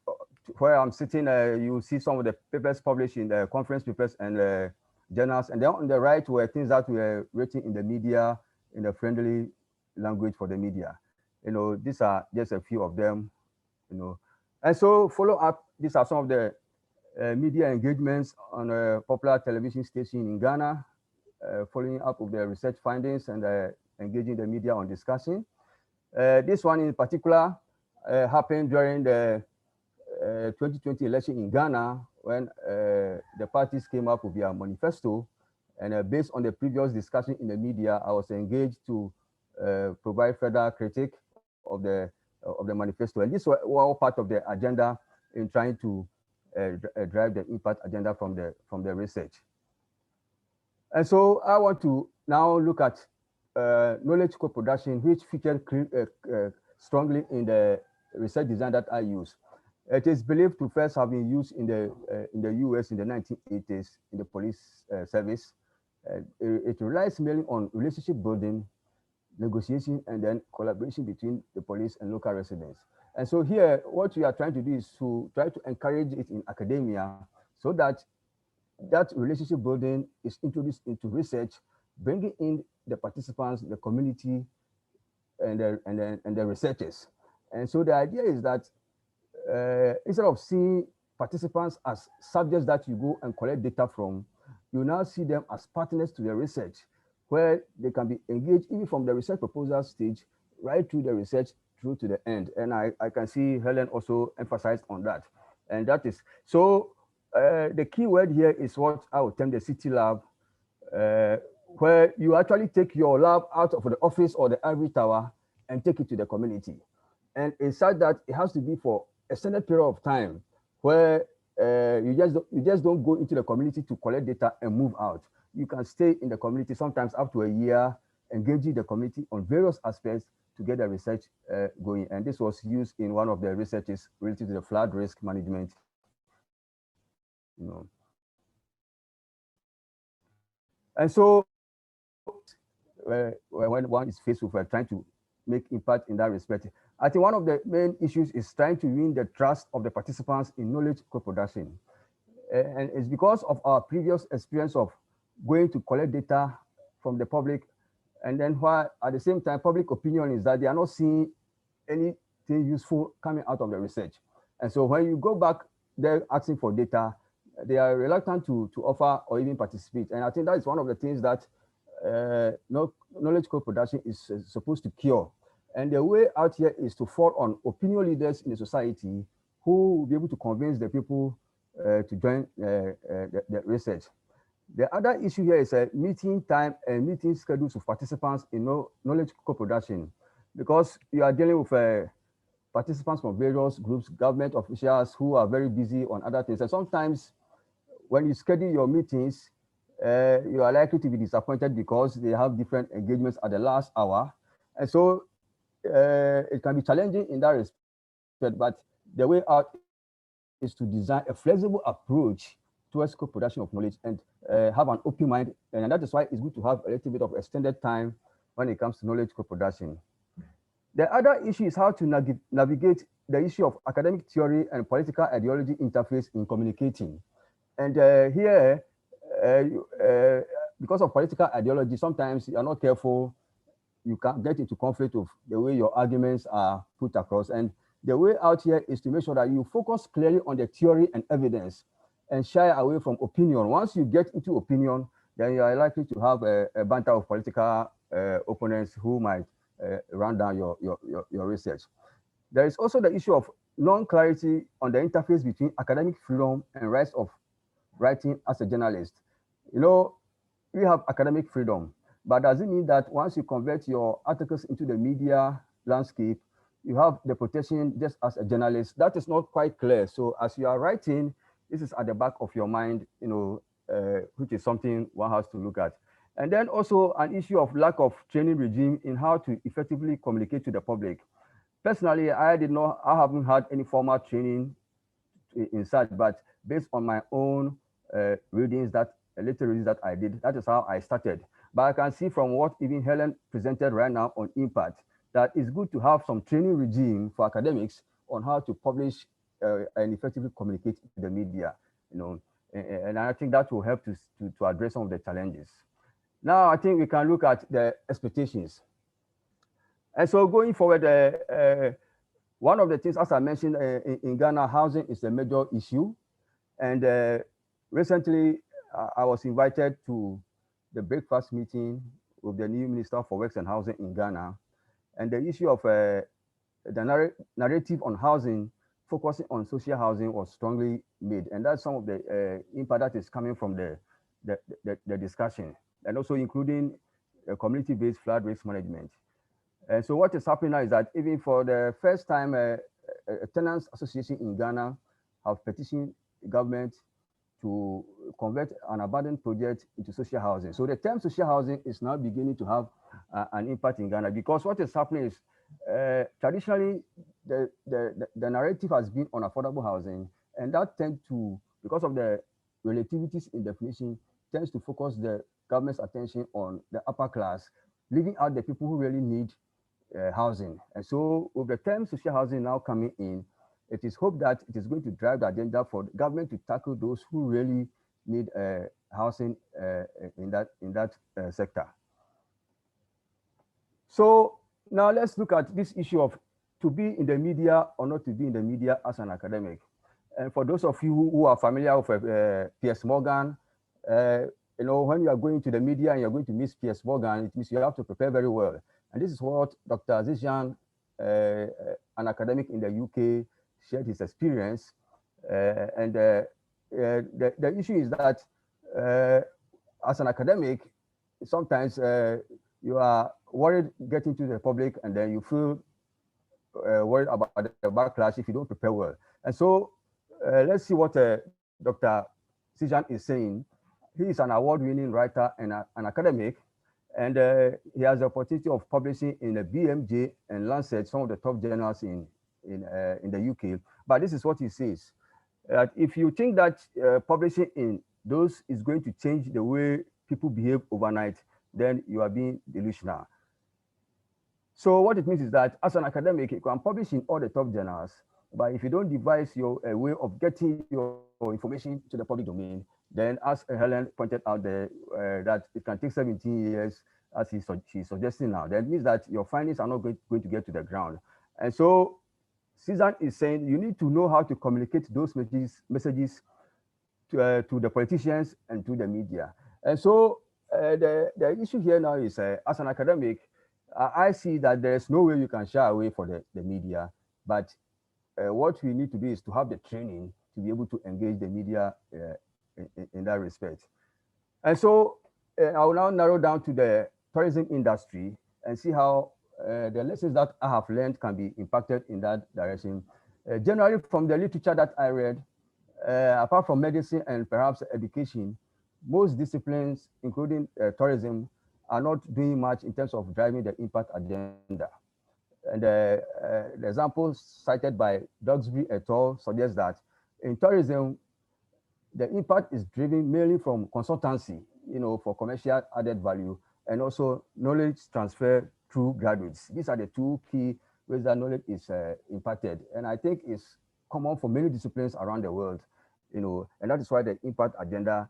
Speaker 4: where I'm sitting, you see some of the papers published in the conference papers and journals. And then on the right were things that were written in the media in a friendly language for the media. You know, these are just a few of them, you know. And so follow up, these are some of the media engagements on a popular television station in Ghana, following up with the research findings and engaging the media on discussion. This one in particular happened during the 2020 election in Ghana, when the parties came up with their manifesto, and based on the previous discussion in the media, I was engaged to provide further critique of the of the manifesto. And this were all part of the agenda in trying to drive the impact agenda from the research. And so I want to now look at knowledge co-production, which featured strongly in the research design that I use. It is believed to first have been used in the US in the 1980s in the police service. It relies mainly on relationship building, negotiation, and then collaboration between the police and local residents. And so here, what we are trying to do is to try to encourage it in academia so that that relationship building is introduced into research, bringing in the participants, the community, and the researchers. And so the idea is that instead of seeing participants as subjects that you go and collect data from, you now see them as partners to the research, where they can be engaged even from the research proposal stage right through the research through to the end. And I can see Helen also emphasized on that. And that is, so the key word here is what I would term the city lab, where you actually take your lab out of the office or the ivory tower and take it to the community. And it's said that it has to be for extended period of time where you just don't go into the community to collect data and move out. You can stay in the community sometimes up to a year, engaging the community on various aspects to get the research going. And this was used in one of the researches related to the flood risk management. You know. And so when one is faced with trying to make impact in that respect, I think one of the main issues is trying to win the trust of the participants in knowledge co-production. And it's because of our previous experience of going to collect data from the public, and then while at the same time, public opinion is that they are not seeing anything useful coming out of the research. And so when you go back there asking for data, they are reluctant to offer or even participate. And I think that is one of the things that knowledge co-production is supposed to cure. And the way out here is to fall on opinion leaders in the society who will be able to convince the people to join the research. The other issue here is meeting time and meeting schedules of participants in knowledge co-production, because you are dealing with participants from various groups, government officials who are very busy on other things. And sometimes when you schedule your meetings, you are likely to be disappointed because they have different engagements at the last hour. And so it can be challenging in that respect, but the way out is to design a flexible approach towards co-production of knowledge and have an open mind. And that is why it's good to have a little bit of extended time when it comes to knowledge co-production. The other issue is how to navigate the issue of academic theory and political ideology interface in communicating. And here, because of political ideology, sometimes you are not careful, you can get into conflict of the way your arguments are put across. And the way out here is to make sure that you focus clearly on the theory and evidence and shy away from opinion. Once you get into opinion, then you are likely to have a banter of political opponents who might run down your research. There is also the issue of non-clarity on the interface between academic freedom and rights of writing as a journalist. You know, we have academic freedom, but does it mean that once you convert your articles into the media landscape, you have the protection just as a journalist? That is not quite clear. So as you are writing, this is at the back of your mind, you know, which is something one has to look at. And then also an issue of lack of training regime in how to effectively communicate to the public. Personally, I haven't had any formal training in such, but based on my own readings, little readings that I did, that is how I started. But I can see from what even Helen presented right now on impact, that it's good to have some training regime for academics on how to publish and effectively communicate to the media, you know, and I think that will help to address some of the challenges. Now, I think we can look at the expectations. And so going forward, one of the things, as I mentioned, in Ghana, housing is a major issue. And recently, I was invited to the breakfast meeting with the new Minister for Works and Housing in Ghana. And the issue of the narrative on housing, focusing on social housing, was strongly made. And that's some of the impact that is coming from the discussion, and also including community-based flood risk management. And so what is happening now is that even for the first time, a tenants association in Ghana have petitioned the government to convert an abandoned project into social housing. So the term social housing is now beginning to have an impact in Ghana, because what is happening is traditionally the narrative has been on affordable housing, and that tends to, because of the relativities in definition, tends to focus the government's attention on the upper class, leaving out the people who really need housing. And so with the term social housing now coming in, it is hoped that it is going to drive the agenda for the government to tackle those who really need housing in that sector. So now let's look at this issue of to be in the media or not to be in the media as an academic. And for those of you who are familiar with P.S. Morgan, you know, when you are going to the media and you're going to miss P.S. Morgan, it means you have to prepare very well. And this is what Dr. Zishan, an academic in the UK, shared his experience. The issue is that as an academic, sometimes you are worried getting to the public, and then you feel worried about the backlash if you don't prepare well. And so let's see what Dr. Zishan is saying. He is an award-winning writer and an academic, and he has the opportunity of publishing in the BMJ and Lancet, some of the top journals in the UK. But this is what he says: that if you think that publishing in those is going to change the way people behave overnight, then you are being delusional. So what it means is that as an academic, you can publish in all the top journals, but if you don't devise your way of getting your information to the public domain, then as Helen pointed out there, that it can take 17 years, as she's suggesting now. That means that your findings are not going to get to the ground. And so Susan is saying you need to know how to communicate those messages to the politicians and to the media. And so the issue here now is, as an academic, I see that there's no way you can shy away for the media, but what we need to do is to have the training to be able to engage the media in that respect. And so I will now narrow down to the tourism industry and see how the lessons that I have learned can be impacted in that direction. Generally, from the literature that I read, apart from medicine and perhaps education, most disciplines, including tourism, are not doing much in terms of driving the impact agenda. And the examples cited by Duxbury et al. Suggest that in tourism, the impact is driven mainly from consultancy, for commercial added value, and also knowledge transfer through graduates. These are the two key ways that knowledge is imparted. And I think it's common for many disciplines around the world, and that is why the impact agenda,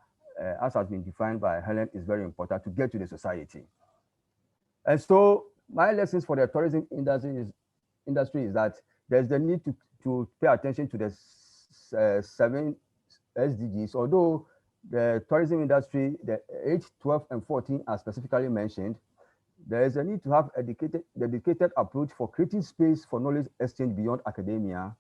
Speaker 4: as has been defined by Helen, is very important to get to the society. And so my lessons for the tourism industry is that there's the need to pay attention to the 7 SDGs, although the tourism industry, the 8, 12, and 14 are specifically mentioned. There is a need to have a dedicated approach for creating space for knowledge exchange beyond academia,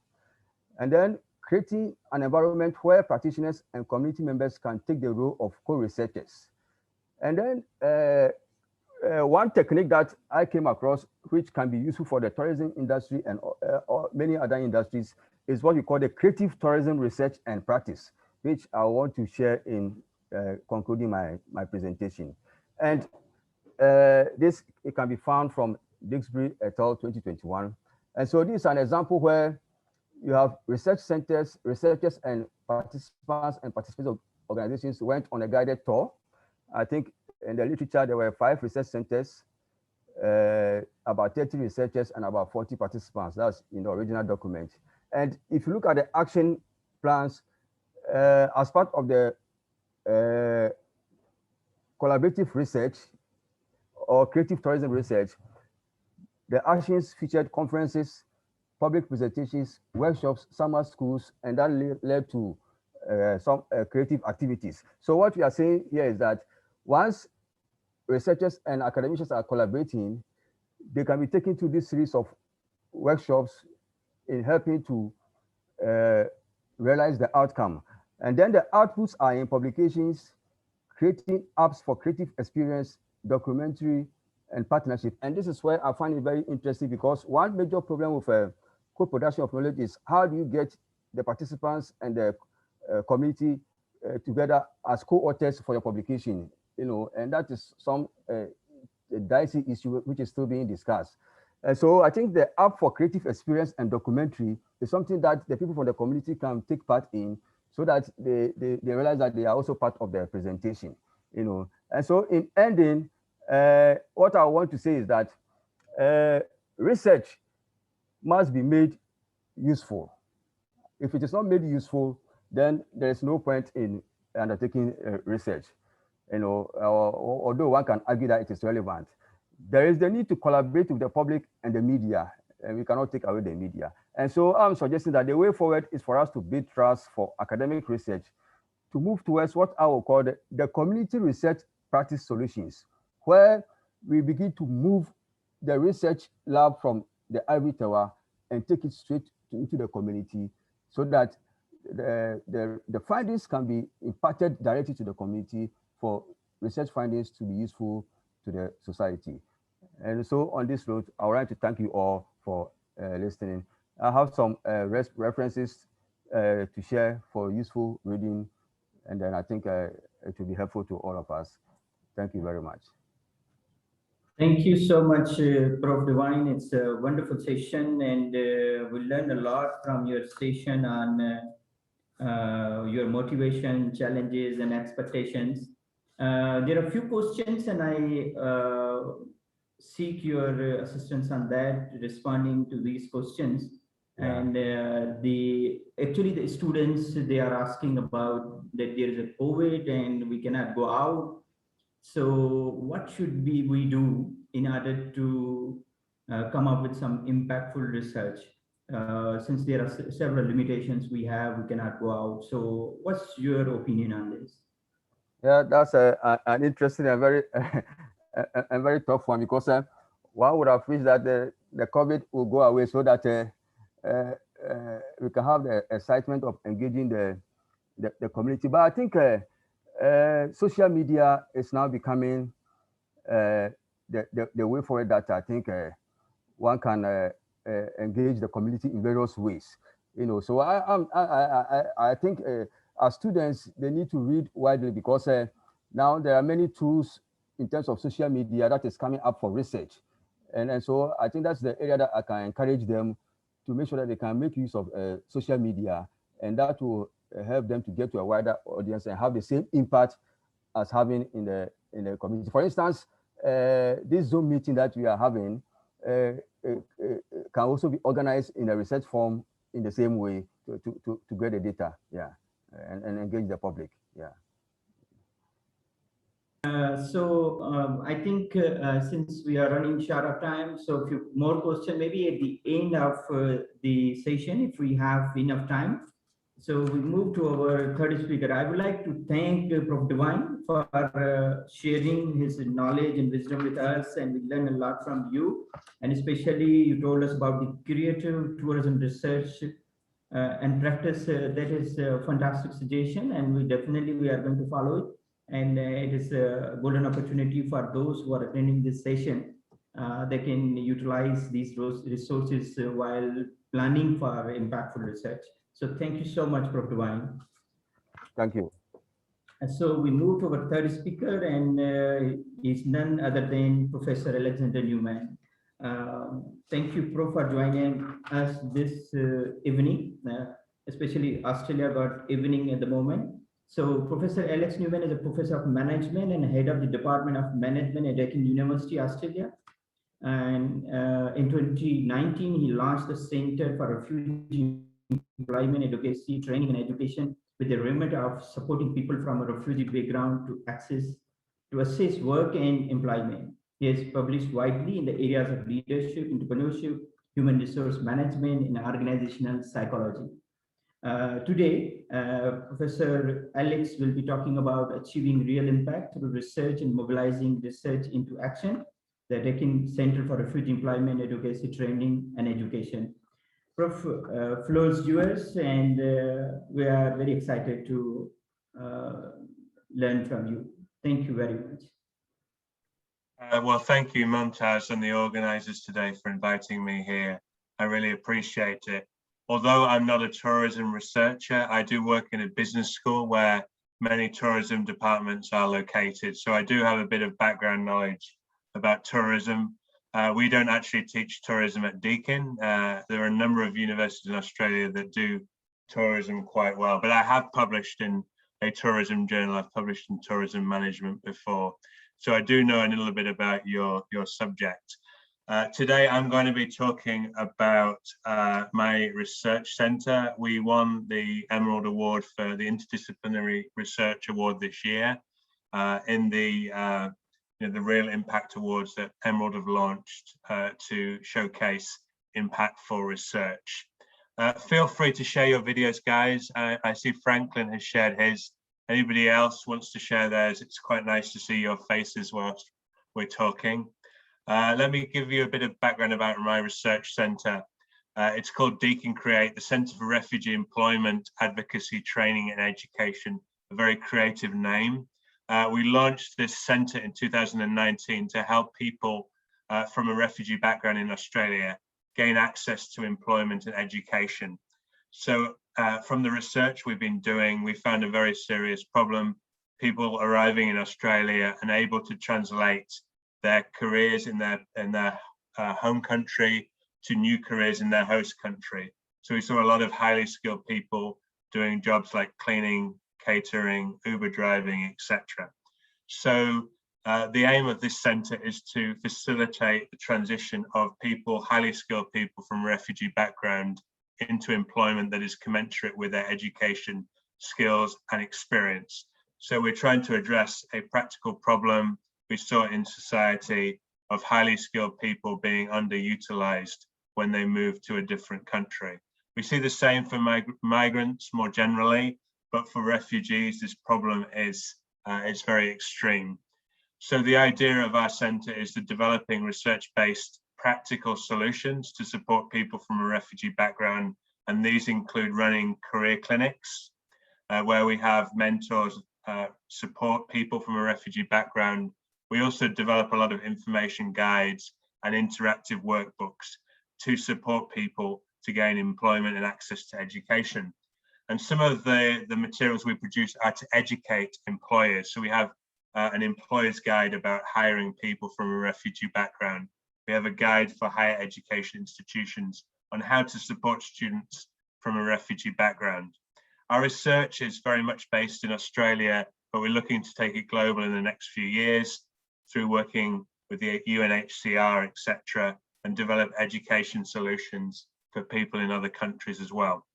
Speaker 4: and then creating an environment where practitioners and community members can take the role of co-researchers. And then one technique that I came across, which can be useful for the tourism industry and many other industries, is what we call the creative tourism research and practice, which I want to share in concluding my presentation. And this it can be found from Duxbury et al. 2021. And so this is an example where you have research centers, researchers and participants and participants of organizations went on a guided tour. I think in the literature, there were 5 research centers, about 30 researchers and about 40 participants. That's in the original document. And if you look at the action plans, as part of the collaborative research or creative tourism research, the actions featured conferences, public presentations, workshops, summer schools, and that led to some creative activities. So what we are saying here is that once researchers and academicians are collaborating, they can be taken to this series of workshops in helping to realize the outcome. And then the outputs are in publications, creating apps for creative experience, documentary, and partnership. And this is where I find it very interesting, because one major problem with co-production of knowledge is how do you get the participants and the community together as co-authors for your publication, and that is some dicey issue which is still being discussed. And so I think the app for creative experience and documentary is something that the people from the community can take part in, so that they realize that they are also part of the presentation, And so in ending, what I want to say is that research must be made useful. If it is not made useful, then there is no point in undertaking research, although one can argue that it is relevant. There is the need to collaborate with the public and the media, and we cannot take away the media. And so I'm suggesting that the way forward is for us to build trust for academic research, to move towards what I will call the community research practice solutions, where we begin to move the research lab from the ivory tower and take it straight into the community, so that the findings can be imparted directly to the community for research findings to be useful to the society. And so on this note, I would like to thank you all for listening. I have some references to share for useful reading, and then I think it will be helpful to all of us. Thank you very much.
Speaker 2: Thank you so much, Prof. Divine. It's a wonderful session, and we learned a lot from your session on your motivation, challenges, and expectations. There are a few questions, and I seek your assistance on that, responding to these questions. Yeah. And actually the students, they are asking about that there is a COVID and we cannot go out. So what should we do in order to come up with some impactful research? Since there are several limitations we cannot go out. So what's your opinion on this?
Speaker 4: Yeah, that's an interesting and very and very tough one, because one would have wished that the COVID will go away, so that we can have the excitement of engaging the community. But I think social media is now becoming the way forward, that I think one can engage the community in various ways. So I think our students, they need to read widely, because now there are many tools in terms of social media that is coming up for research. And so I think that's the area that I can encourage them to make sure that they can make use of social media, and that will help them to get to a wider audience and have the same impact as having in the community. For instance, this Zoom meeting that we are having can also be organized in a research form in the same way to get the data, yeah, and engage the public, yeah.
Speaker 2: I think since we are running short of time, so a few more questions maybe at the end of the session, if we have enough time. So we move to our third speaker. I would like to thank Prof. Divine for sharing his knowledge and wisdom with us, and we learned a lot from you. And especially you told us about the creative tourism research and practice. That is a fantastic suggestion, and we are going to follow it. And it is a golden opportunity for those who are attending this session. They can utilize these resources while planning for impactful research. So thank you so much, Prof. Divine.
Speaker 4: Thank you.
Speaker 2: And so we move to our third speaker, and is none other than Professor Alexander Newman. Thank you, Prof, for joining us this evening. Especially Australia got evening at the moment. So Professor Alex Newman is a professor of management and head of the Department of Management at Deakin University, Australia. And in 2019, he launched the Center for Refugee Employment, Advocacy, Training and Education with the remit of supporting people from a refugee background to assess work and employment. He has published widely in the areas of leadership, entrepreneurship, human resource management, and organizational psychology. Today, Professor Alex will be talking about achieving real impact through research and mobilizing research into action, the Deakin Center for Refugee Employment, Advocacy, Training and Education. Prof, floor is yours, and we are very excited to learn from you. Thank you very much.
Speaker 1: Well, thank you, Mumtaz, and the organisers today for inviting me here. I really appreciate it. Although I'm not a tourism researcher, I do work in a business school where many tourism departments are located. So I do have a bit of background knowledge about tourism. We don't actually teach tourism at Deakin. There are a number of universities in Australia that do tourism quite well, but I have published in a tourism journal. I've published in tourism management before. So I do know a little bit about your subject. Today, I'm going to be talking about my research centre. We won the Emerald Award for the Interdisciplinary Research Award this year in the Real Impact Awards that Emerald have launched to showcase impactful research. Feel free to share your videos, guys. I see Franklin has shared his. Anybody else wants to share theirs? It's quite nice to see your faces whilst we're talking. Let me give you a bit of background about my research centre. It's called Deakin Create, the Centre for Refugee Employment, Advocacy, Training and Education, a very creative name. We launched this centre in 2019 to help people from a refugee background in Australia gain access to employment and education. So from the research we've been doing, we found a very serious problem. People arriving in Australia unable to translate their careers in their home country to new careers in their host country. So we saw a lot of highly skilled people doing jobs like cleaning, catering, Uber driving, etc. So the aim of this centre is to facilitate the transition of people, highly skilled people from refugee background into employment that is commensurate with their education, skills and experience. So we're trying to address a practical problem we saw in society of highly skilled people being underutilized when they move to a different country. We see the same for migrants more generally, but for refugees, this problem is very extreme. So the idea of our centre is the developing research-based practical solutions to support people from a refugee background. And these include running career clinics, where we have mentors support people from a refugee background. We also develop a lot of information guides and interactive workbooks to support people to gain employment and access to education. And some of the materials we produce are to educate employers. So we have an employer's guide about hiring people from a refugee background. We have a guide for higher education institutions on how to support students from a refugee background. Our research is very much based in Australia, but we're looking to take it global in the next few years through working with the UNHCR, etc., and develop education solutions for people in other countries as well.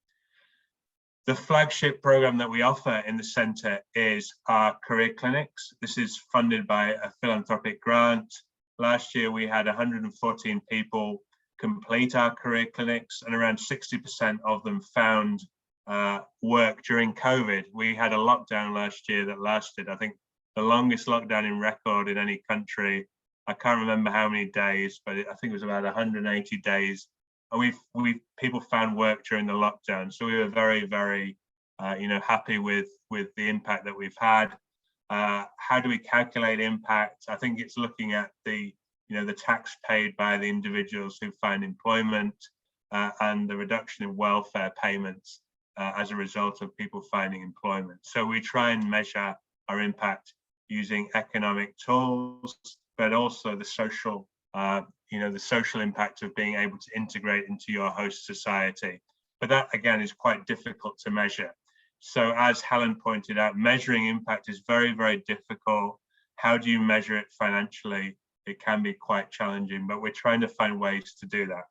Speaker 1: The flagship program that we offer in the centre is our career clinics. This is funded by a philanthropic grant. Last year, we had 114 people complete our career clinics, and around 60% of them found work during COVID. We had a lockdown last year that lasted, I think, the longest lockdown in record in any country. I can't remember how many days, but I think it was about 180 days. And people found work during the lockdown. So we were very, very, happy with the impact that we've had. How do we calculate impact? I think it's looking at the tax paid by the individuals who find employment and the reduction in welfare payments as a result of people finding employment. So we try and measure our impact using economic tools, but also the social, the social impact of being able to integrate into your host society. But that again is quite difficult to measure. So as Helen pointed out, measuring impact is very, very difficult. How do you measure it financially? It can be quite challenging, but we're trying to find ways to do that.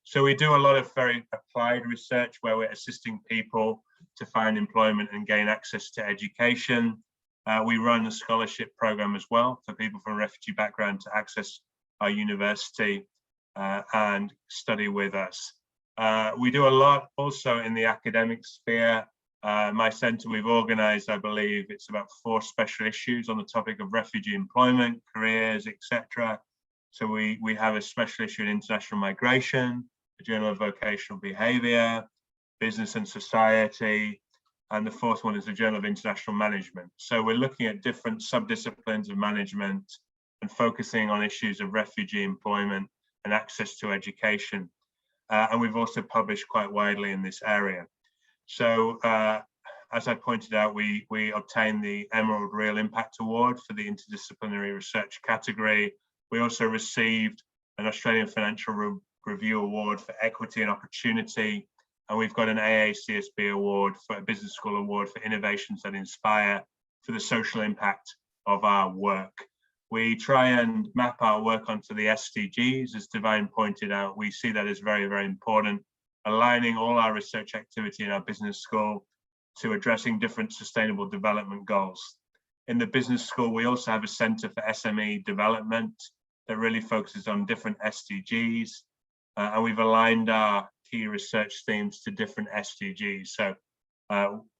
Speaker 1: So we do a lot of very applied research where we're assisting people to find employment and gain access to education. We run a scholarship program as well for people from a refugee background to access our university and study with us. We do a lot also in the academic sphere. My centre, we've organised, I believe, it's about 4 special issues on the topic of refugee employment, careers, etc. So we have a special issue in international migration, the Journal of Vocational Behaviour, Business and Society, and the 4th one is the Journal of International Management. So we're looking at different subdisciplines of management and focusing on issues of refugee employment and access to education. And we've also published quite widely in this area. So as I pointed out, we obtained the Emerald Real Impact Award for the interdisciplinary research category. We also received an Australian Financial Review Award for equity and opportunity. And we've got an AACSB award for a business school award for innovations that inspire for the social impact of our work. We try and map our work onto the SDGs, as Divine pointed out. We see that as very, very important, aligning all our research activity in our business school to addressing different sustainable development goals. In the business school, we also have a Centre for SME development that really focuses on different SDGs, and we've aligned our key research themes to different SDGs. So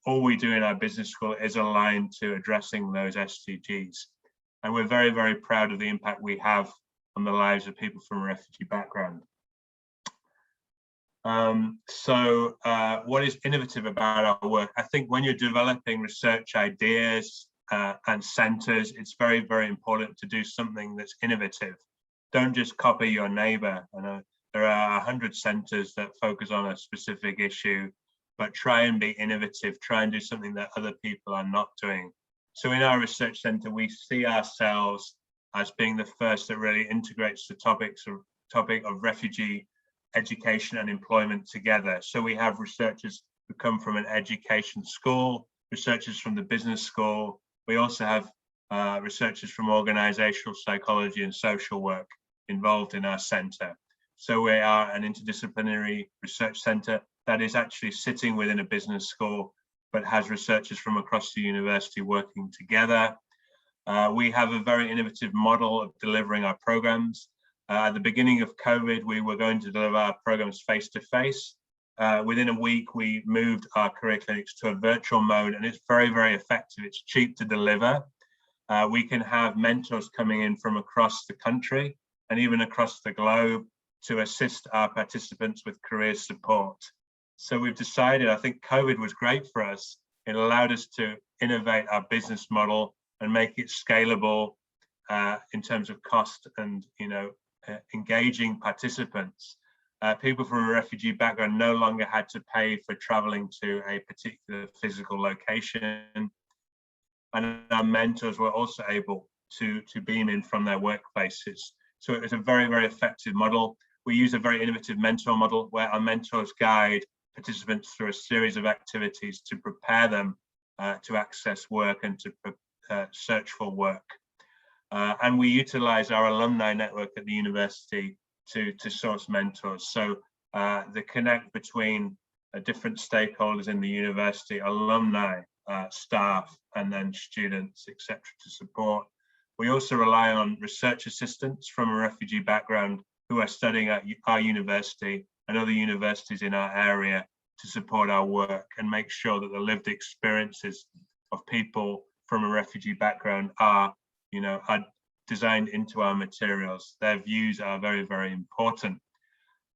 Speaker 1: all we do in our business school is aligned to addressing those SDGs. And we're very, very proud of the impact we have on the lives of people from a refugee background. What is innovative about our work? I think when you're developing research ideas and centers, it's very, very important to do something that's innovative. Don't just copy your neighbor. I know there are 100 centers that focus on a specific issue, but try and be innovative, try and do something that other people are not doing. So in our research center, we see ourselves as being the first that really integrates the topic of refugee education and employment together. So we have researchers who come from an education school, researchers from the business school. We also have researchers from organizational psychology and social work involved in our center. So we are an interdisciplinary research center that is actually sitting within a business school, but has researchers from across the university working together. We have a very innovative model of delivering our programs. At the beginning of COVID, we were going to deliver our programs face-to-face. Within a week, we moved our career clinics to a virtual mode, and it's very, very effective. It's cheap to deliver. We can have mentors coming in from across the country and even across the globe to assist our participants with career support. So we've decided, I think COVID was great for us. It allowed us to innovate our business model and make it scalable in terms of cost and, engaging participants. People from a refugee background no longer had to pay for traveling to a particular physical location. And our mentors were also able to beam in from their workplaces. So it was a very, very effective model. We use a very innovative mentor model where our mentors guide participants through a series of activities to prepare them to access work and to search for work. And we utilize our alumni network at the university to source mentors. So the connect between different stakeholders in the university, alumni, staff, and then students, etc., to support. We also rely on research assistants from a refugee background who are studying at our university and other universities in our area to support our work and make sure that the lived experiences of people from a refugee background are designed into our materials. Their views are very, very important.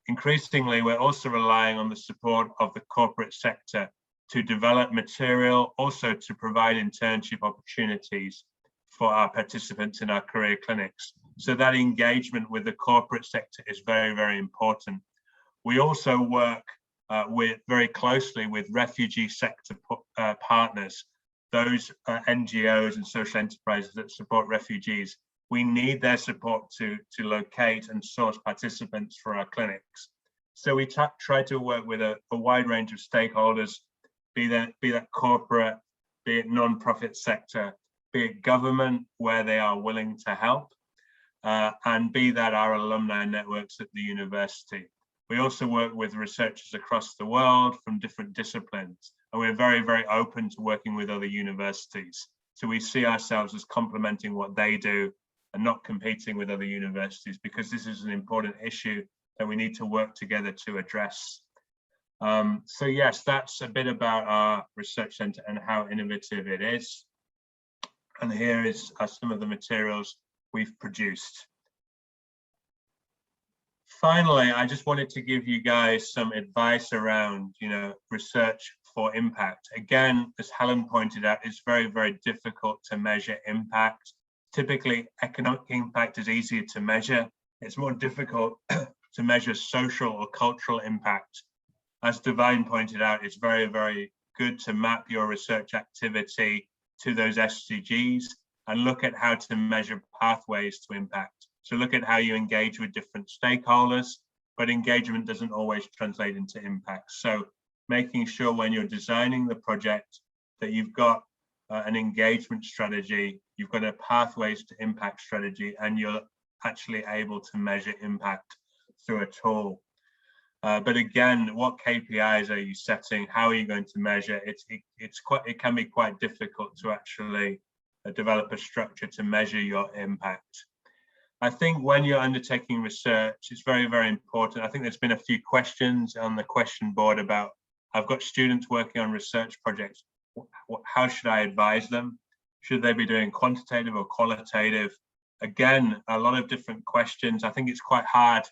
Speaker 1: Increasingly, we're also relying on the support of the corporate sector to develop material, also to provide internship opportunities for our participants in our career clinics. So that engagement with the corporate sector is very, very important. We also work very closely with refugee sector partners, those NGOs and social enterprises that support refugees. We need their support to locate and source participants for our clinics. So we try to work with a wide range of stakeholders, be that corporate, be it non-profit sector, be it government where they are willing to help, and be that our alumni networks at the university. We also work with researchers across the world from different disciplines, and we're very, very open to working with other universities. So we see ourselves as complementing what they do and not competing with other universities, because this is an important issue that we need to work together to address. So yes, that's a bit about our research centre and how innovative it is. And here are some of the materials we've produced. Finally, I just wanted to give you guys some advice around, research for impact. Again, as Helen pointed out, it's very, very difficult to measure impact. typically economic impact is easier to measure. It's more difficult to measure social or cultural impact. As Divine pointed out, it's very, very good to map your research activity to those SDGs and look at how to measure pathways to impact. So look at how you engage with different stakeholders, but engagement doesn't always translate into impact. So making sure when you're designing the project that you've got an engagement strategy, you've got a pathways to impact strategy, and you're actually able to measure impact through a tool. But again, what KPIs are you setting? How are you going to measure? It can be quite difficult to actually develop a structure to measure your impact. I think when you're undertaking research, it's very, very important. I think there's been a few questions on the question board about, I've got students working on research projects. How should I advise them? Should they be doing quantitative or qualitative? Again, a lot of different questions. I think it's quite hard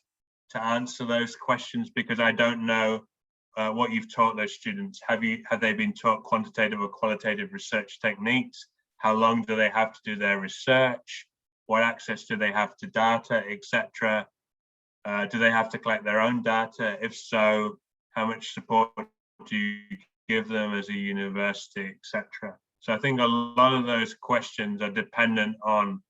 Speaker 1: to answer those questions because I don't know what you've taught those students. Have they been taught quantitative or qualitative research techniques? How long do they have to do their research? What access do they have to data, etc.? Do they have to collect their own data? If so, how much support do you give them as a university, etc.? So I think a lot of those questions are dependent on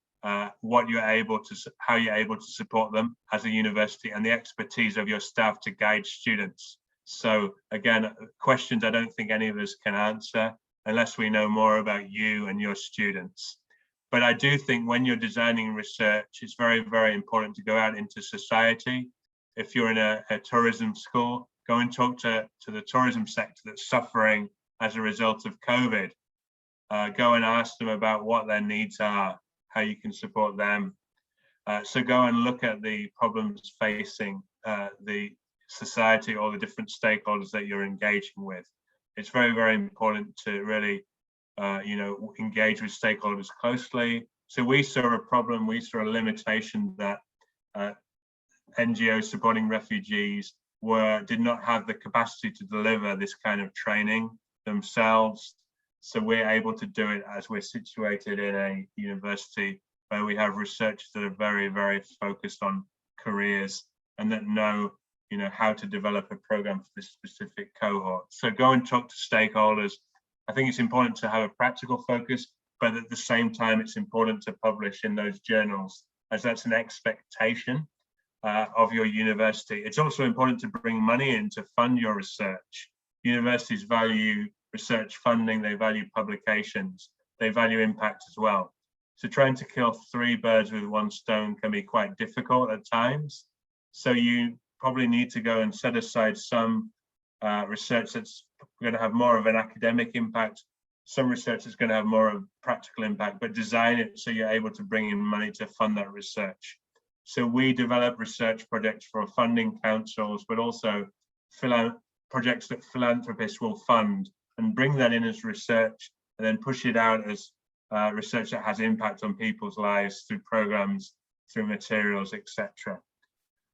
Speaker 1: what you're able to, how you're able to support them as a university and the expertise of your staff to guide students. So again, questions I don't think any of us can answer unless we know more about you and your students. But I do think when you're designing research, it's very, very important to go out into society. If you're in a tourism school, go and talk to the tourism sector that's suffering as a result of COVID. Go and ask them about what their needs are, how you can support them. So go and look at the problems facing the society or the different stakeholders that you're engaging with. It's very, very important to really engage with stakeholders closely. So we saw a problem, we saw a limitation that NGOs supporting refugees did not have the capacity to deliver this kind of training themselves. So we're able to do it as we're situated in a university where we have researchers that are very, very focused on careers and that know, how to develop a program for this specific cohort. So go and talk to stakeholders. I think it's important to have a practical focus, but at the same time, it's important to publish in those journals, as that's an expectation of your university. It's also important to bring money in to fund your research. Universities value research funding, they value publications, they value impact as well. So trying to kill 3 birds with 1 stone can be quite difficult at times. So you probably need to go and set aside some research that's going to have more of an academic impact, some research that's going to have more of practical impact, but design it so you're able to bring in money to fund that research. So we develop research projects for funding councils, but also projects that philanthropists will fund and bring that in as research and then push it out as research that has impact on people's lives through programs, through materials, etc.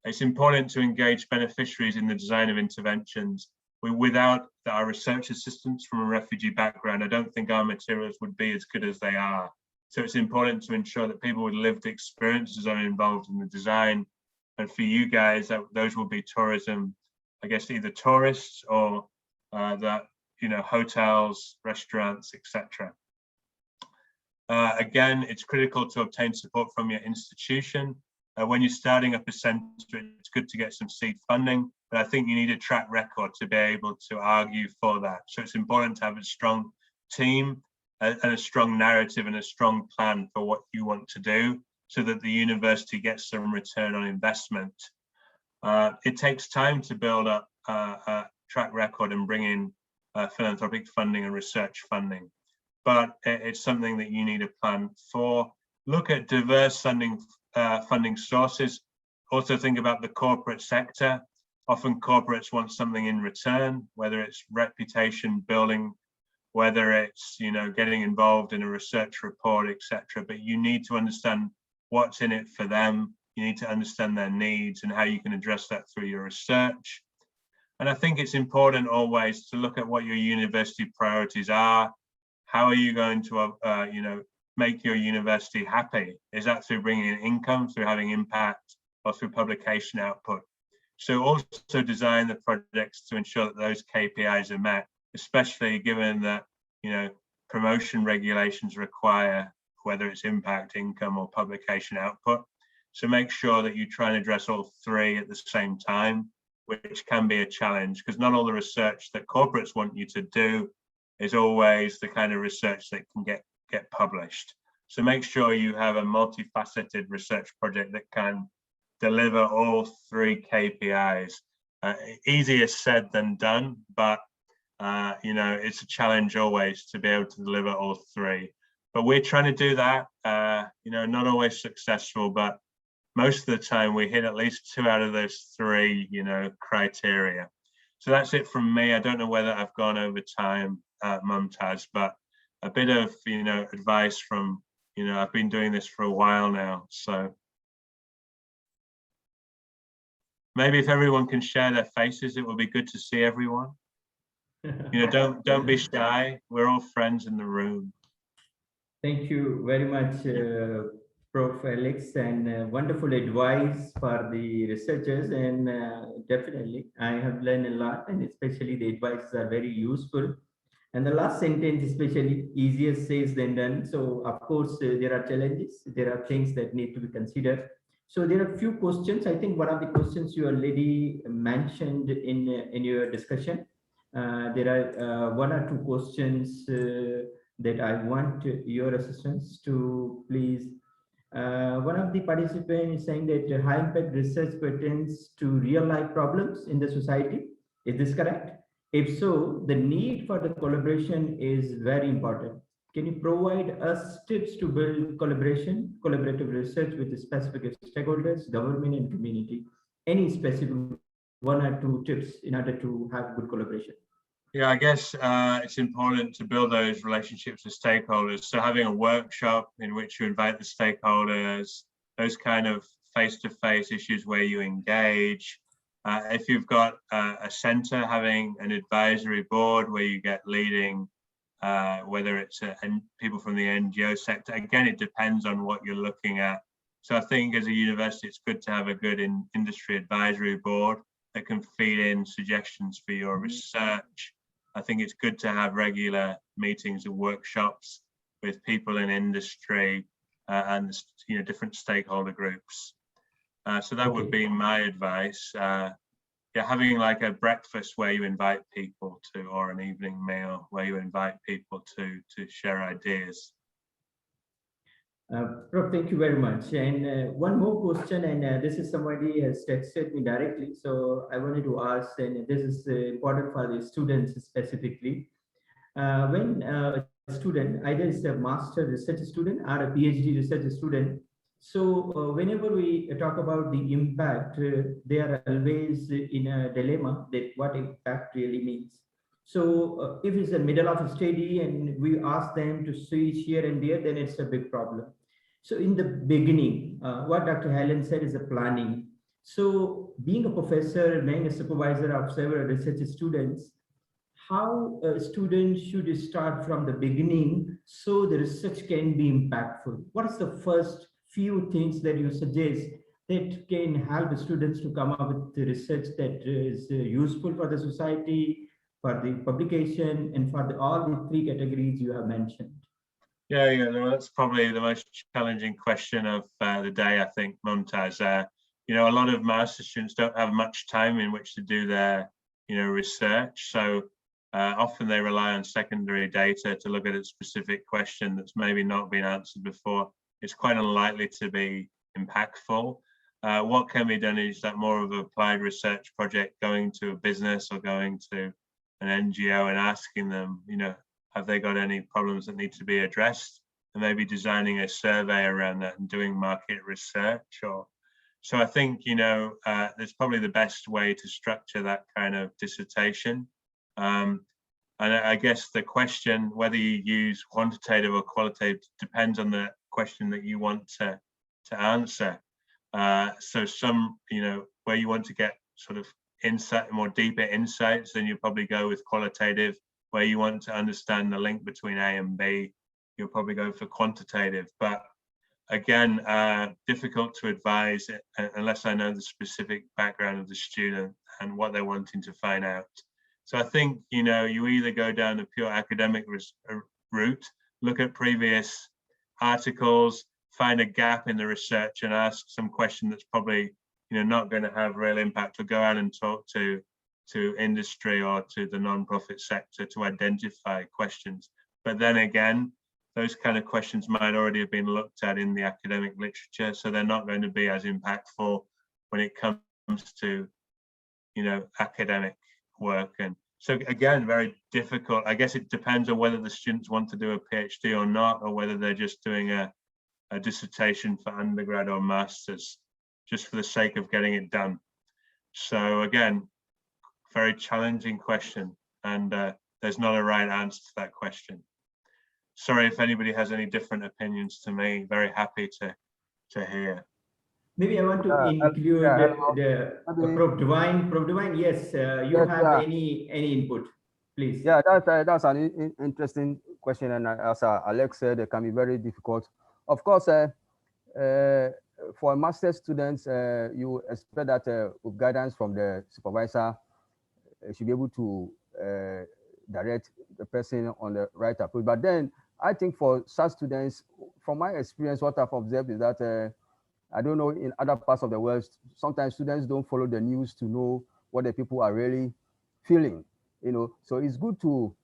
Speaker 1: It's important to engage beneficiaries in the design of interventions. Without our research assistants from a refugee background, I don't think our materials would be as good as they are. So it's important to ensure that people with lived experiences are involved in the design. And for you guys, those will be tourism, I guess either tourists or hotels, restaurants, etc. Again, it's critical to obtain support from your institution. When you're starting up a centre, it's good to get some seed funding, but I think you need a track record to be able to argue for that. So it's important to have a strong team and a strong narrative and a strong plan for what you want to do so that the university gets some return on investment. It takes time to build up a track record and bring in philanthropic funding and research funding, but it's something that you need a plan for. Look at diverse funding sources. Also think about the corporate sector. Often corporates want something in return, whether it's reputation building, whether it's getting involved in a research report, etc. But you need to understand what's in it for them. You need to understand their needs and how you can address that through your research. And I think it's important always to look at what your university priorities are. How are you going to make your university happy? Is that through bringing in income, through having impact, or through publication output? So also design the projects to ensure that those KPIs are met, especially given that, you know, promotion regulations require whether it's impact, income, or publication output. So make sure that you try and address all three at the same time, which can be a challenge because not all the research that corporates want you to do is always the kind of research that can get published. So make sure you have a multifaceted research project that can deliver all three KPIs. Easier said than done, but you know, it's a challenge always to be able to deliver all three. But we're trying to do that, you know, not always successful, but most of the time we hit at least 2 out of those 3, you know, criteria. So that's it from me. I don't know whether I've gone over time, Mumtaz, but a bit of, you know, advice from, you know, I've been doing this for a while now. So maybe if everyone can share their faces, it will be good to see everyone. You know, don't be shy. We're all friends in the room.
Speaker 2: Thank you very much, Prof. Alex, and wonderful advice for the researchers. And definitely, I have learned a lot, and especially the advices are very useful. And the last sentence, especially, easier said than done. So, of course, there are challenges. There are things that need to be considered. So, there are a few questions. I think one of the questions you already mentioned in your discussion. There are 1 or 2 questions that I want your assistance to please. One of the participants is saying that high impact research pertains to real life problems in the society. Is this correct? If so, the need for the collaboration is very important. Can you provide us tips to build collaborative research with specific stakeholders, government and community? Any specific 1 or 2 tips in order to have good collaboration?
Speaker 1: Yeah, I guess it's important to build those relationships with stakeholders. So having a workshop in which you invite the stakeholders, those kind of face-to-face issues where you engage. If you've got a center, having an advisory board where you get leading, whether it's people from the NGO sector. Again, it depends on what you're looking at. So I think as a university, it's good to have a good industry advisory board that can feed in suggestions for your research. I think it's good to have regular meetings and workshops with people in industry and, you know, different stakeholder groups. So that would be my advice. Yeah, having like a breakfast where you invite people to, or an evening meal where you invite people to share ideas.
Speaker 2: Prof, thank you very much. And 1 more question, and this is somebody has texted me directly. So I wanted to ask, and this is important for the students specifically. When a student, either is a master research student or a PhD research student, so whenever we talk about the impact, they are always in a dilemma that what impact really means. So if it's the middle of a study and we ask them to switch here and there, then it's a big problem. So in the beginning, what Dr. Helen said is a planning. So being a professor, being a supervisor of several research students, how a student should start from the beginning so the research can be impactful? What is the first few things that you suggest that can help students to come up with the research that is useful for the society, for the publication, and for all the 3 categories you have mentioned?
Speaker 1: Yeah, that's probably the most challenging question of the day, I think, Mumtaz. You know, a lot of master students don't have much time in which to do their, you know, research. So often they rely on secondary data to look at a specific question that's maybe not been answered before. It's quite unlikely to be impactful. What can be done is that more of an applied research project, going to a business or going to an NGO and asking them, you know, have they got any problems that need to be addressed? And maybe designing a survey around that and doing market research. Or so I think, you know, that's probably the best way to structure that kind of dissertation. And I guess the question, whether you use quantitative or qualitative, depends on the question that you want to answer. So some, you know, where you want to get sort of insight, more deeper insights, then you probably go with qualitative. Where you want to understand the link between A and B, you'll probably go for quantitative. But again, difficult to advise unless I know the specific background of the student and what they're wanting to find out. So I think, you know, you either go down the pure academic route, look at previous articles, find a gap in the research and ask some question that's probably, you know, not going to have real impact, or go out and talk to industry or to the non-profit sector to identify questions. But then again, those kind of questions might already have been looked at in the academic literature, so they're not going to be as impactful when it comes to, you know, academic work. And so again, very difficult. I guess it depends on whether the students want to do a PhD or not, or whether they're just doing a dissertation for undergrad or masters, just for the sake of getting it done. So again, very challenging question, and there's not a right answer to that question. Sorry if anybody has any different opinions to me, very happy to hear.
Speaker 2: Maybe I want to include the Prof. Divine. Prof. Divine, yes, you
Speaker 4: Yes,
Speaker 2: have any input, please.
Speaker 4: Yeah, that's an interesting question, and as Alex said, it can be very difficult. Of course, for master's students, you expect that with guidance from the supervisor, should be able to direct the person on the right approach. But then I think for such students, from my experience, what I've observed is that I don't know, in other parts of the world, sometimes students don't follow the news to know what the people are really feeling, you know. So it's good to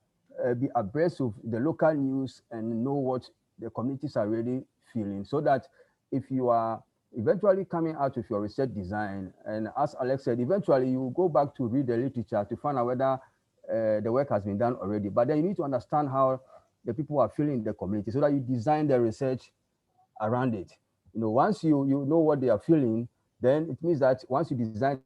Speaker 4: be abreast of the local news and know what the communities are really feeling, so that if you are eventually coming out with your research design, and as Alex said, eventually you go back to read the literature to find out whether the work has been done already. But then you need to understand how the people are feeling in the community, so that you design the research around it. You know, once you know what they are feeling, then it means that once you design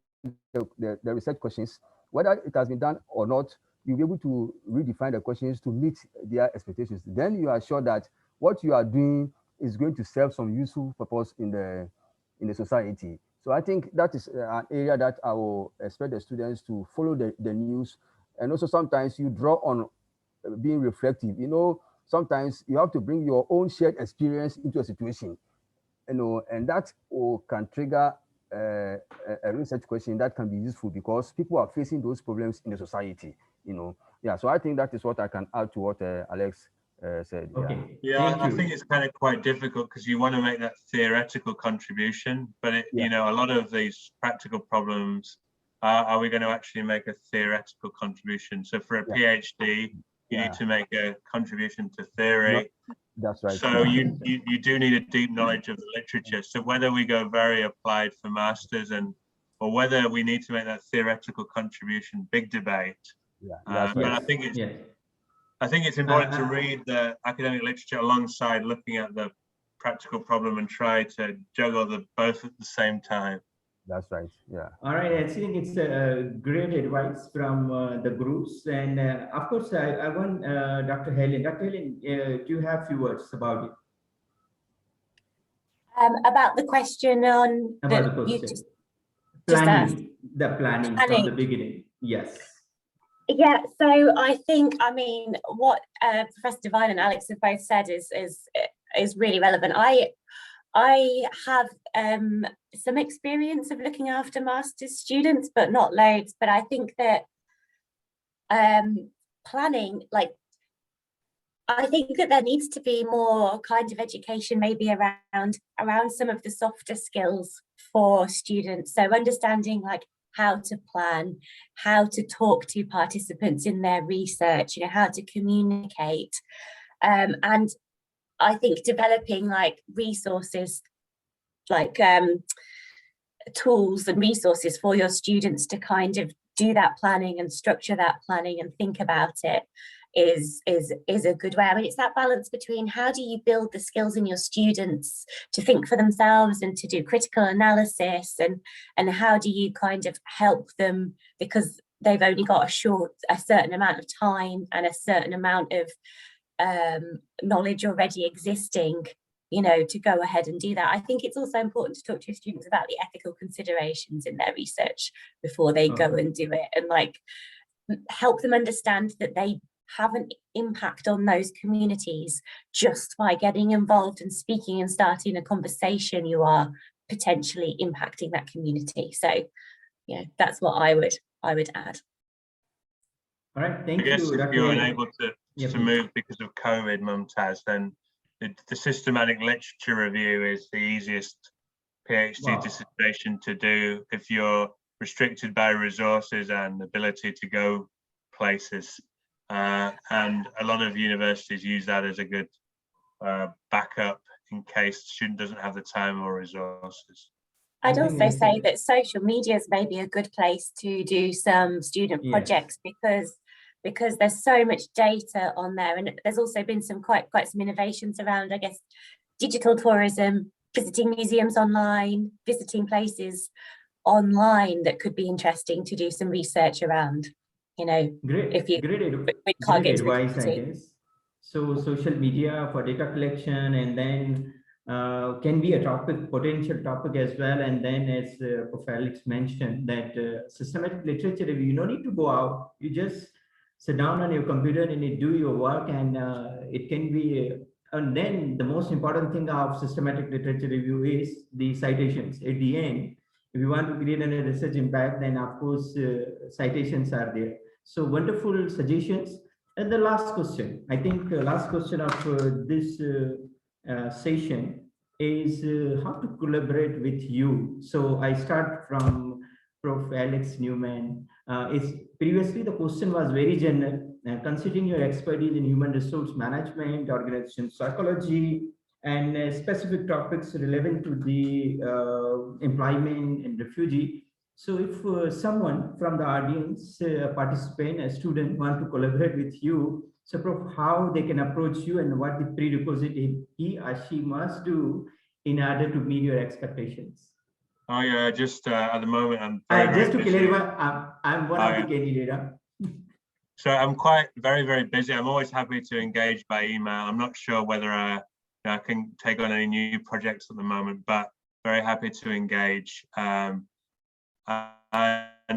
Speaker 4: the research questions, whether it has been done or not, you'll be able to redefine the questions to meet their expectations. Then you are sure that what you are doing is going to serve some useful purpose in the society. So I think that is an area that I will expect the students to follow the news. And also sometimes you draw on being reflective. You know, sometimes you have to bring your own shared experience into a situation, you know, and that can trigger a research question that can be useful, because people are facing those problems in the society, you know. Yeah, so I think that is what I can add to what Alex said.
Speaker 2: Okay.
Speaker 1: Yeah, I think it's kind of quite difficult because you want to make that theoretical contribution, but you know, a lot of these practical problems, are we going to actually make a theoretical contribution? So for a PhD, you need to make a contribution to theory.
Speaker 4: That's right.
Speaker 1: So you do need a deep knowledge of the literature. So whether we go very applied for masters, or whether we need to make that theoretical contribution, big debate. But I think it's important to read the academic literature alongside looking at the practical problem and try to juggle both at the same time.
Speaker 2: That's right. Yeah. All right. I think it's great advice from the groups, and of course, I want Dr. Helen. Dr. Helen, do you have a few words about it?
Speaker 3: About the question on
Speaker 2: planning from the beginning. Yes.
Speaker 3: Yeah. So I think, I mean, what Professor Divine and Alex have both said is really relevant. I have some experience of looking after master's students, but not loads. But I think that planning, I think that there needs to be more kind of education maybe around some of the softer skills for students. So understanding how to plan, how to talk to participants in their research, how to communicate, and I think developing resources, tools and resources for your students to kind of do that planning and structure that planning and think about it is a good way. I mean, it's that balance between how do you build the skills in your students to think for themselves and to do critical analysis, and how do you kind of help them, because they've only got a certain amount of time and a certain amount of knowledge already existing, to go ahead and do that. I think it's also important to talk to your students about the ethical considerations in their research before they go and do it, and help them understand that they have an impact on those communities just by getting involved and speaking and starting a conversation. You are potentially impacting that community. So, yeah, that's what I would add.
Speaker 2: All right, thank you.
Speaker 1: I guess if you're unable to
Speaker 2: Yeah,
Speaker 1: move because of COVID, Mumtaz, then the systematic literature review is the easiest PhD dissertation to do if you're restricted by resources and ability to go places. And a lot of universities use that as a good backup in case the student doesn't have the time or resources.
Speaker 3: I'd also say that social media is maybe a good place to do some student projects because there's so much data on there, and there's also been some quite some innovations around, I guess, digital tourism, visiting museums online, visiting places online that could be interesting to do some research around. You know, if you
Speaker 2: great advice, I guess. So social media for data collection, and then can be a potential topic as well. And then, as Prof. Alex mentioned, that systematic literature review, you don't need to go out. You just sit down on your computer and you do your work, and it can be. And then the most important thing of systematic literature review is the citations at the end. If you want to create a research impact, then of course citations are there. So wonderful suggestions. And the last question, I think last question of this session is how to collaborate with you. So I start from Prof. Alex Newman. Previously the question was very general. Considering your expertise in human resource management, organization psychology, and specific topics relevant to the employment and refugee. So if someone from the audience, participant, a student want to collaborate with you, so Prof, how they can approach you and what the prerequisite he or she must do in order to meet your expectations?
Speaker 1: Oh yeah, just at the moment I'm very
Speaker 2: to
Speaker 1: busy.
Speaker 2: clarify, I'm one of the candidates.
Speaker 1: So I'm very busy. I'm always happy to engage by email. I'm not sure whether I can take on any new projects at the moment, but very happy to engage. And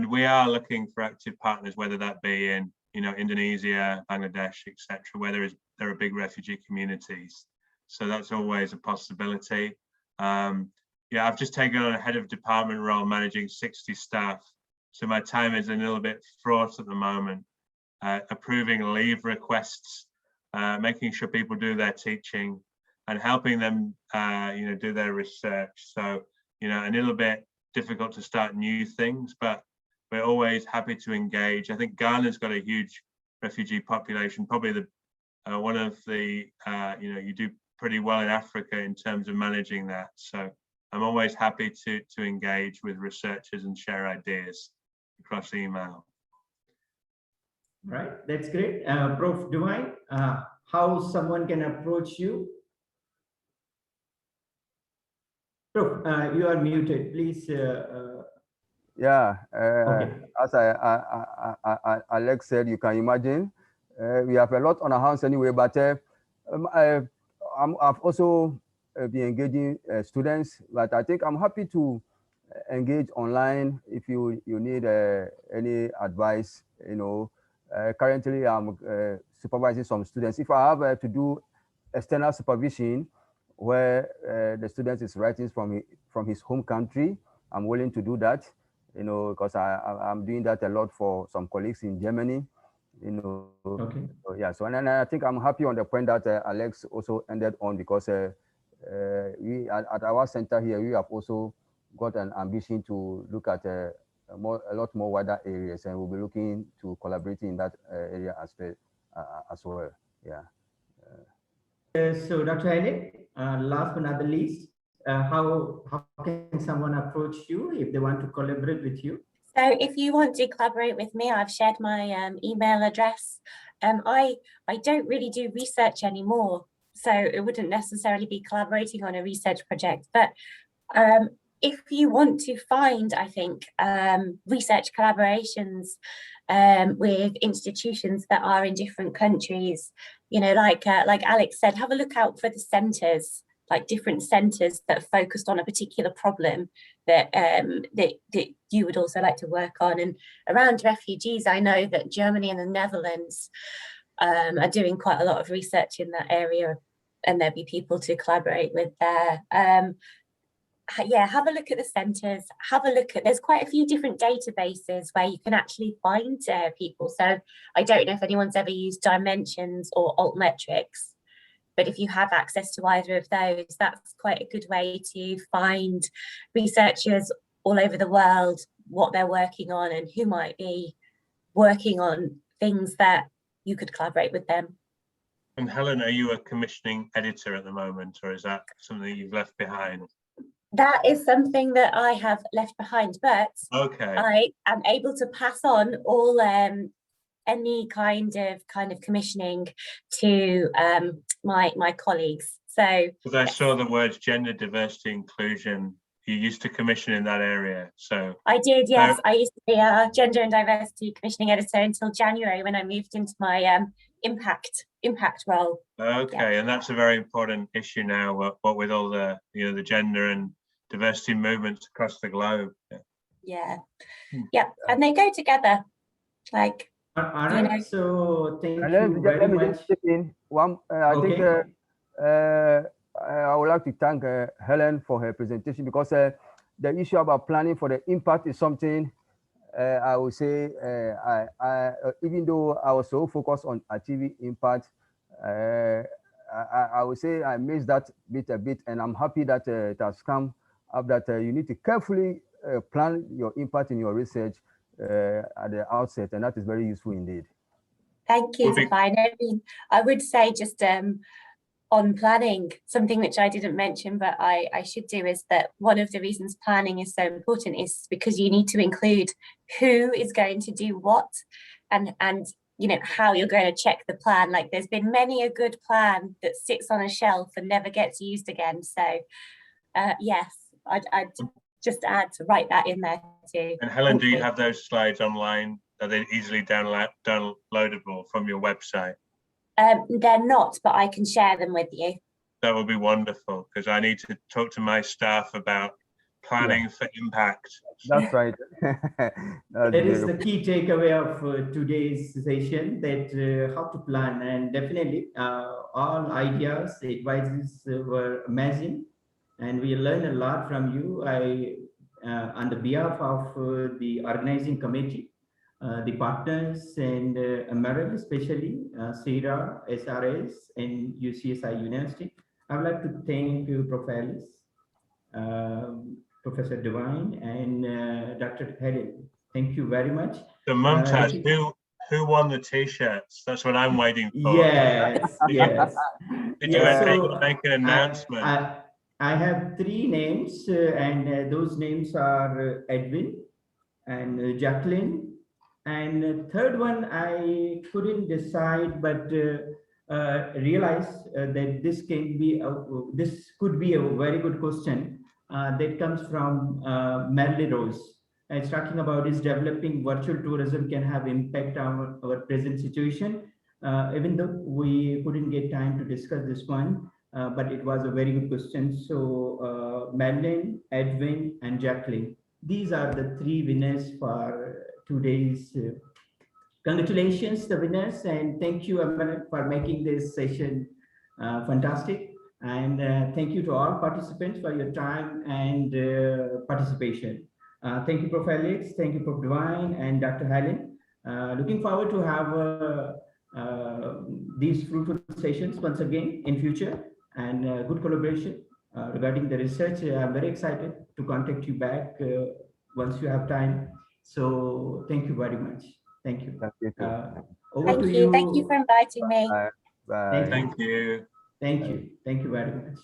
Speaker 1: we are looking for active partners, whether that be in Indonesia, Bangladesh, etc., where there are big refugee communities. So that's always a possibility. Yeah, I've just taken on a head of department role managing 60 staff. So my time is a little bit fraught at the moment. Approving leave requests, making sure people do their teaching, and helping them, do their research. So, a little bit difficult to start new things, but we're always happy to engage. I think Ghana's got a huge refugee population, probably one of the, you do pretty well in Africa in terms of managing that. So I'm always happy to engage with researchers and share ideas across email.
Speaker 2: Right, that's great. Prof. Dwight, how someone can approach you? Prof, you are muted, please.
Speaker 4: Yeah,
Speaker 2: okay.
Speaker 4: As Alex said, you can imagine, we have a lot on our hands anyway, but I've also been engaging students, but I think I'm happy to engage online if you need any advice. Currently I'm supervising some students. If I have to do external supervision where the student is writing from his home country, I'm willing to do that, because I'm doing that a lot for some colleagues in Germany, Okay. So, yeah, so and I think I'm happy on the point that Alex also ended on, because we at our center here, we have also got an ambition to look at a lot more wider areas, and we'll be looking to collaborating in that area as well. Yeah.
Speaker 2: So Dr. Alex, last but not the least, how can someone approach you if they want to collaborate with you?
Speaker 3: So if you want to collaborate with me, I've shared my email address. I don't really do research anymore, so it wouldn't necessarily be collaborating on a research project. But if you want to find, I think, research collaborations with institutions that are in different countries, like Alex said, have a look out for the centres, like different centres that are focused on a particular problem that that you would also like to work on. And around refugees, I know that Germany and the Netherlands are doing quite a lot of research in that area, and there'll be people to collaborate with there. Yeah, have a look at the centres, have a look at, there's quite a few different databases where you can actually find people. So I don't know if anyone's ever used Dimensions or Altmetrics, but if you have access to either of those, that's quite a good way to find researchers all over the world, what they're working on and who might be working on things that you could collaborate with them.
Speaker 1: And Helen, are you a commissioning editor at the moment, or is that something you've left behind?
Speaker 3: That is something that I have left behind, but
Speaker 1: okay.
Speaker 3: I am able to pass on all any kind of commissioning to my colleagues. So
Speaker 1: because I saw the words gender diversity inclusion, you used to commission in that area. So
Speaker 3: I did, yes. I used to be a gender and diversity commissioning editor until January when I moved into my impact role.
Speaker 1: Okay, yeah. And that's a very important issue now. What with all the the gender and diversity movements across the globe.
Speaker 3: Yeah, and they go together. Like,
Speaker 2: all right. So thank you very much.
Speaker 4: I would like to thank Helen for her presentation, because the issue about planning for the impact is something I would say, even though I was so focused on achieving impact, I would say I missed that bit a bit, and I'm happy that it has come up that you need to carefully plan your impact in your research at the outset, and that is very useful indeed.
Speaker 3: Thank you, Divine. I would say just on planning, something which I didn't mention, but I should do, is that one of the reasons planning is so important is because you need to include who is going to do what, and how you're going to check the plan. Like, there's been many a good plan that sits on a shelf and never gets used again. So yes, I'd just add to write that in there too.
Speaker 1: And Helen, do you have those slides online? Are they easily downloadable from your website?
Speaker 3: They're not, but I can share them with you.
Speaker 1: That would be wonderful, because I need to talk to my staff about planning for impact.
Speaker 4: That's right.
Speaker 2: That is the key takeaway of today's session, that how to plan. And definitely all ideas, advices were amazing, and we learned a lot from you. On the behalf of the organizing committee, the partners and Emerald, especially SIRA, SRS, and UCSI University, I would like to thank you, Professor Divine, and Dr. Helen. Thank you very much.
Speaker 1: So Mumtaz, who won the T-shirts? That's what I'm waiting for.
Speaker 2: Yes, yes.
Speaker 1: Did you make an announcement?
Speaker 2: I have 3 names, and those names are Edwin and Jacqueline. And third one, I couldn't decide, but realized that this could be a very good question that comes from Merle Rose. It's talking about is developing virtual tourism can have impact on our present situation. Even though we couldn't get time to discuss this one, but it was a very good question. So Madeline, Edwin, and Jacqueline, these are the 3 winners for today's. Congratulations, the winners, and thank you, Amanda, for making this session fantastic. And thank you to all participants for your time and participation. Thank you, Prof. Alex. Thank you, Prof. Divine and Dr. Helen. Looking forward to have these fruitful sessions once again in future, and good collaboration regarding the research. I'm very excited to contact you back once you have time. So thank you very much. Thank you. Over to you.
Speaker 3: Thank you for inviting me.
Speaker 4: Bye.
Speaker 1: Thank you.
Speaker 2: Thank you. Thank you very much.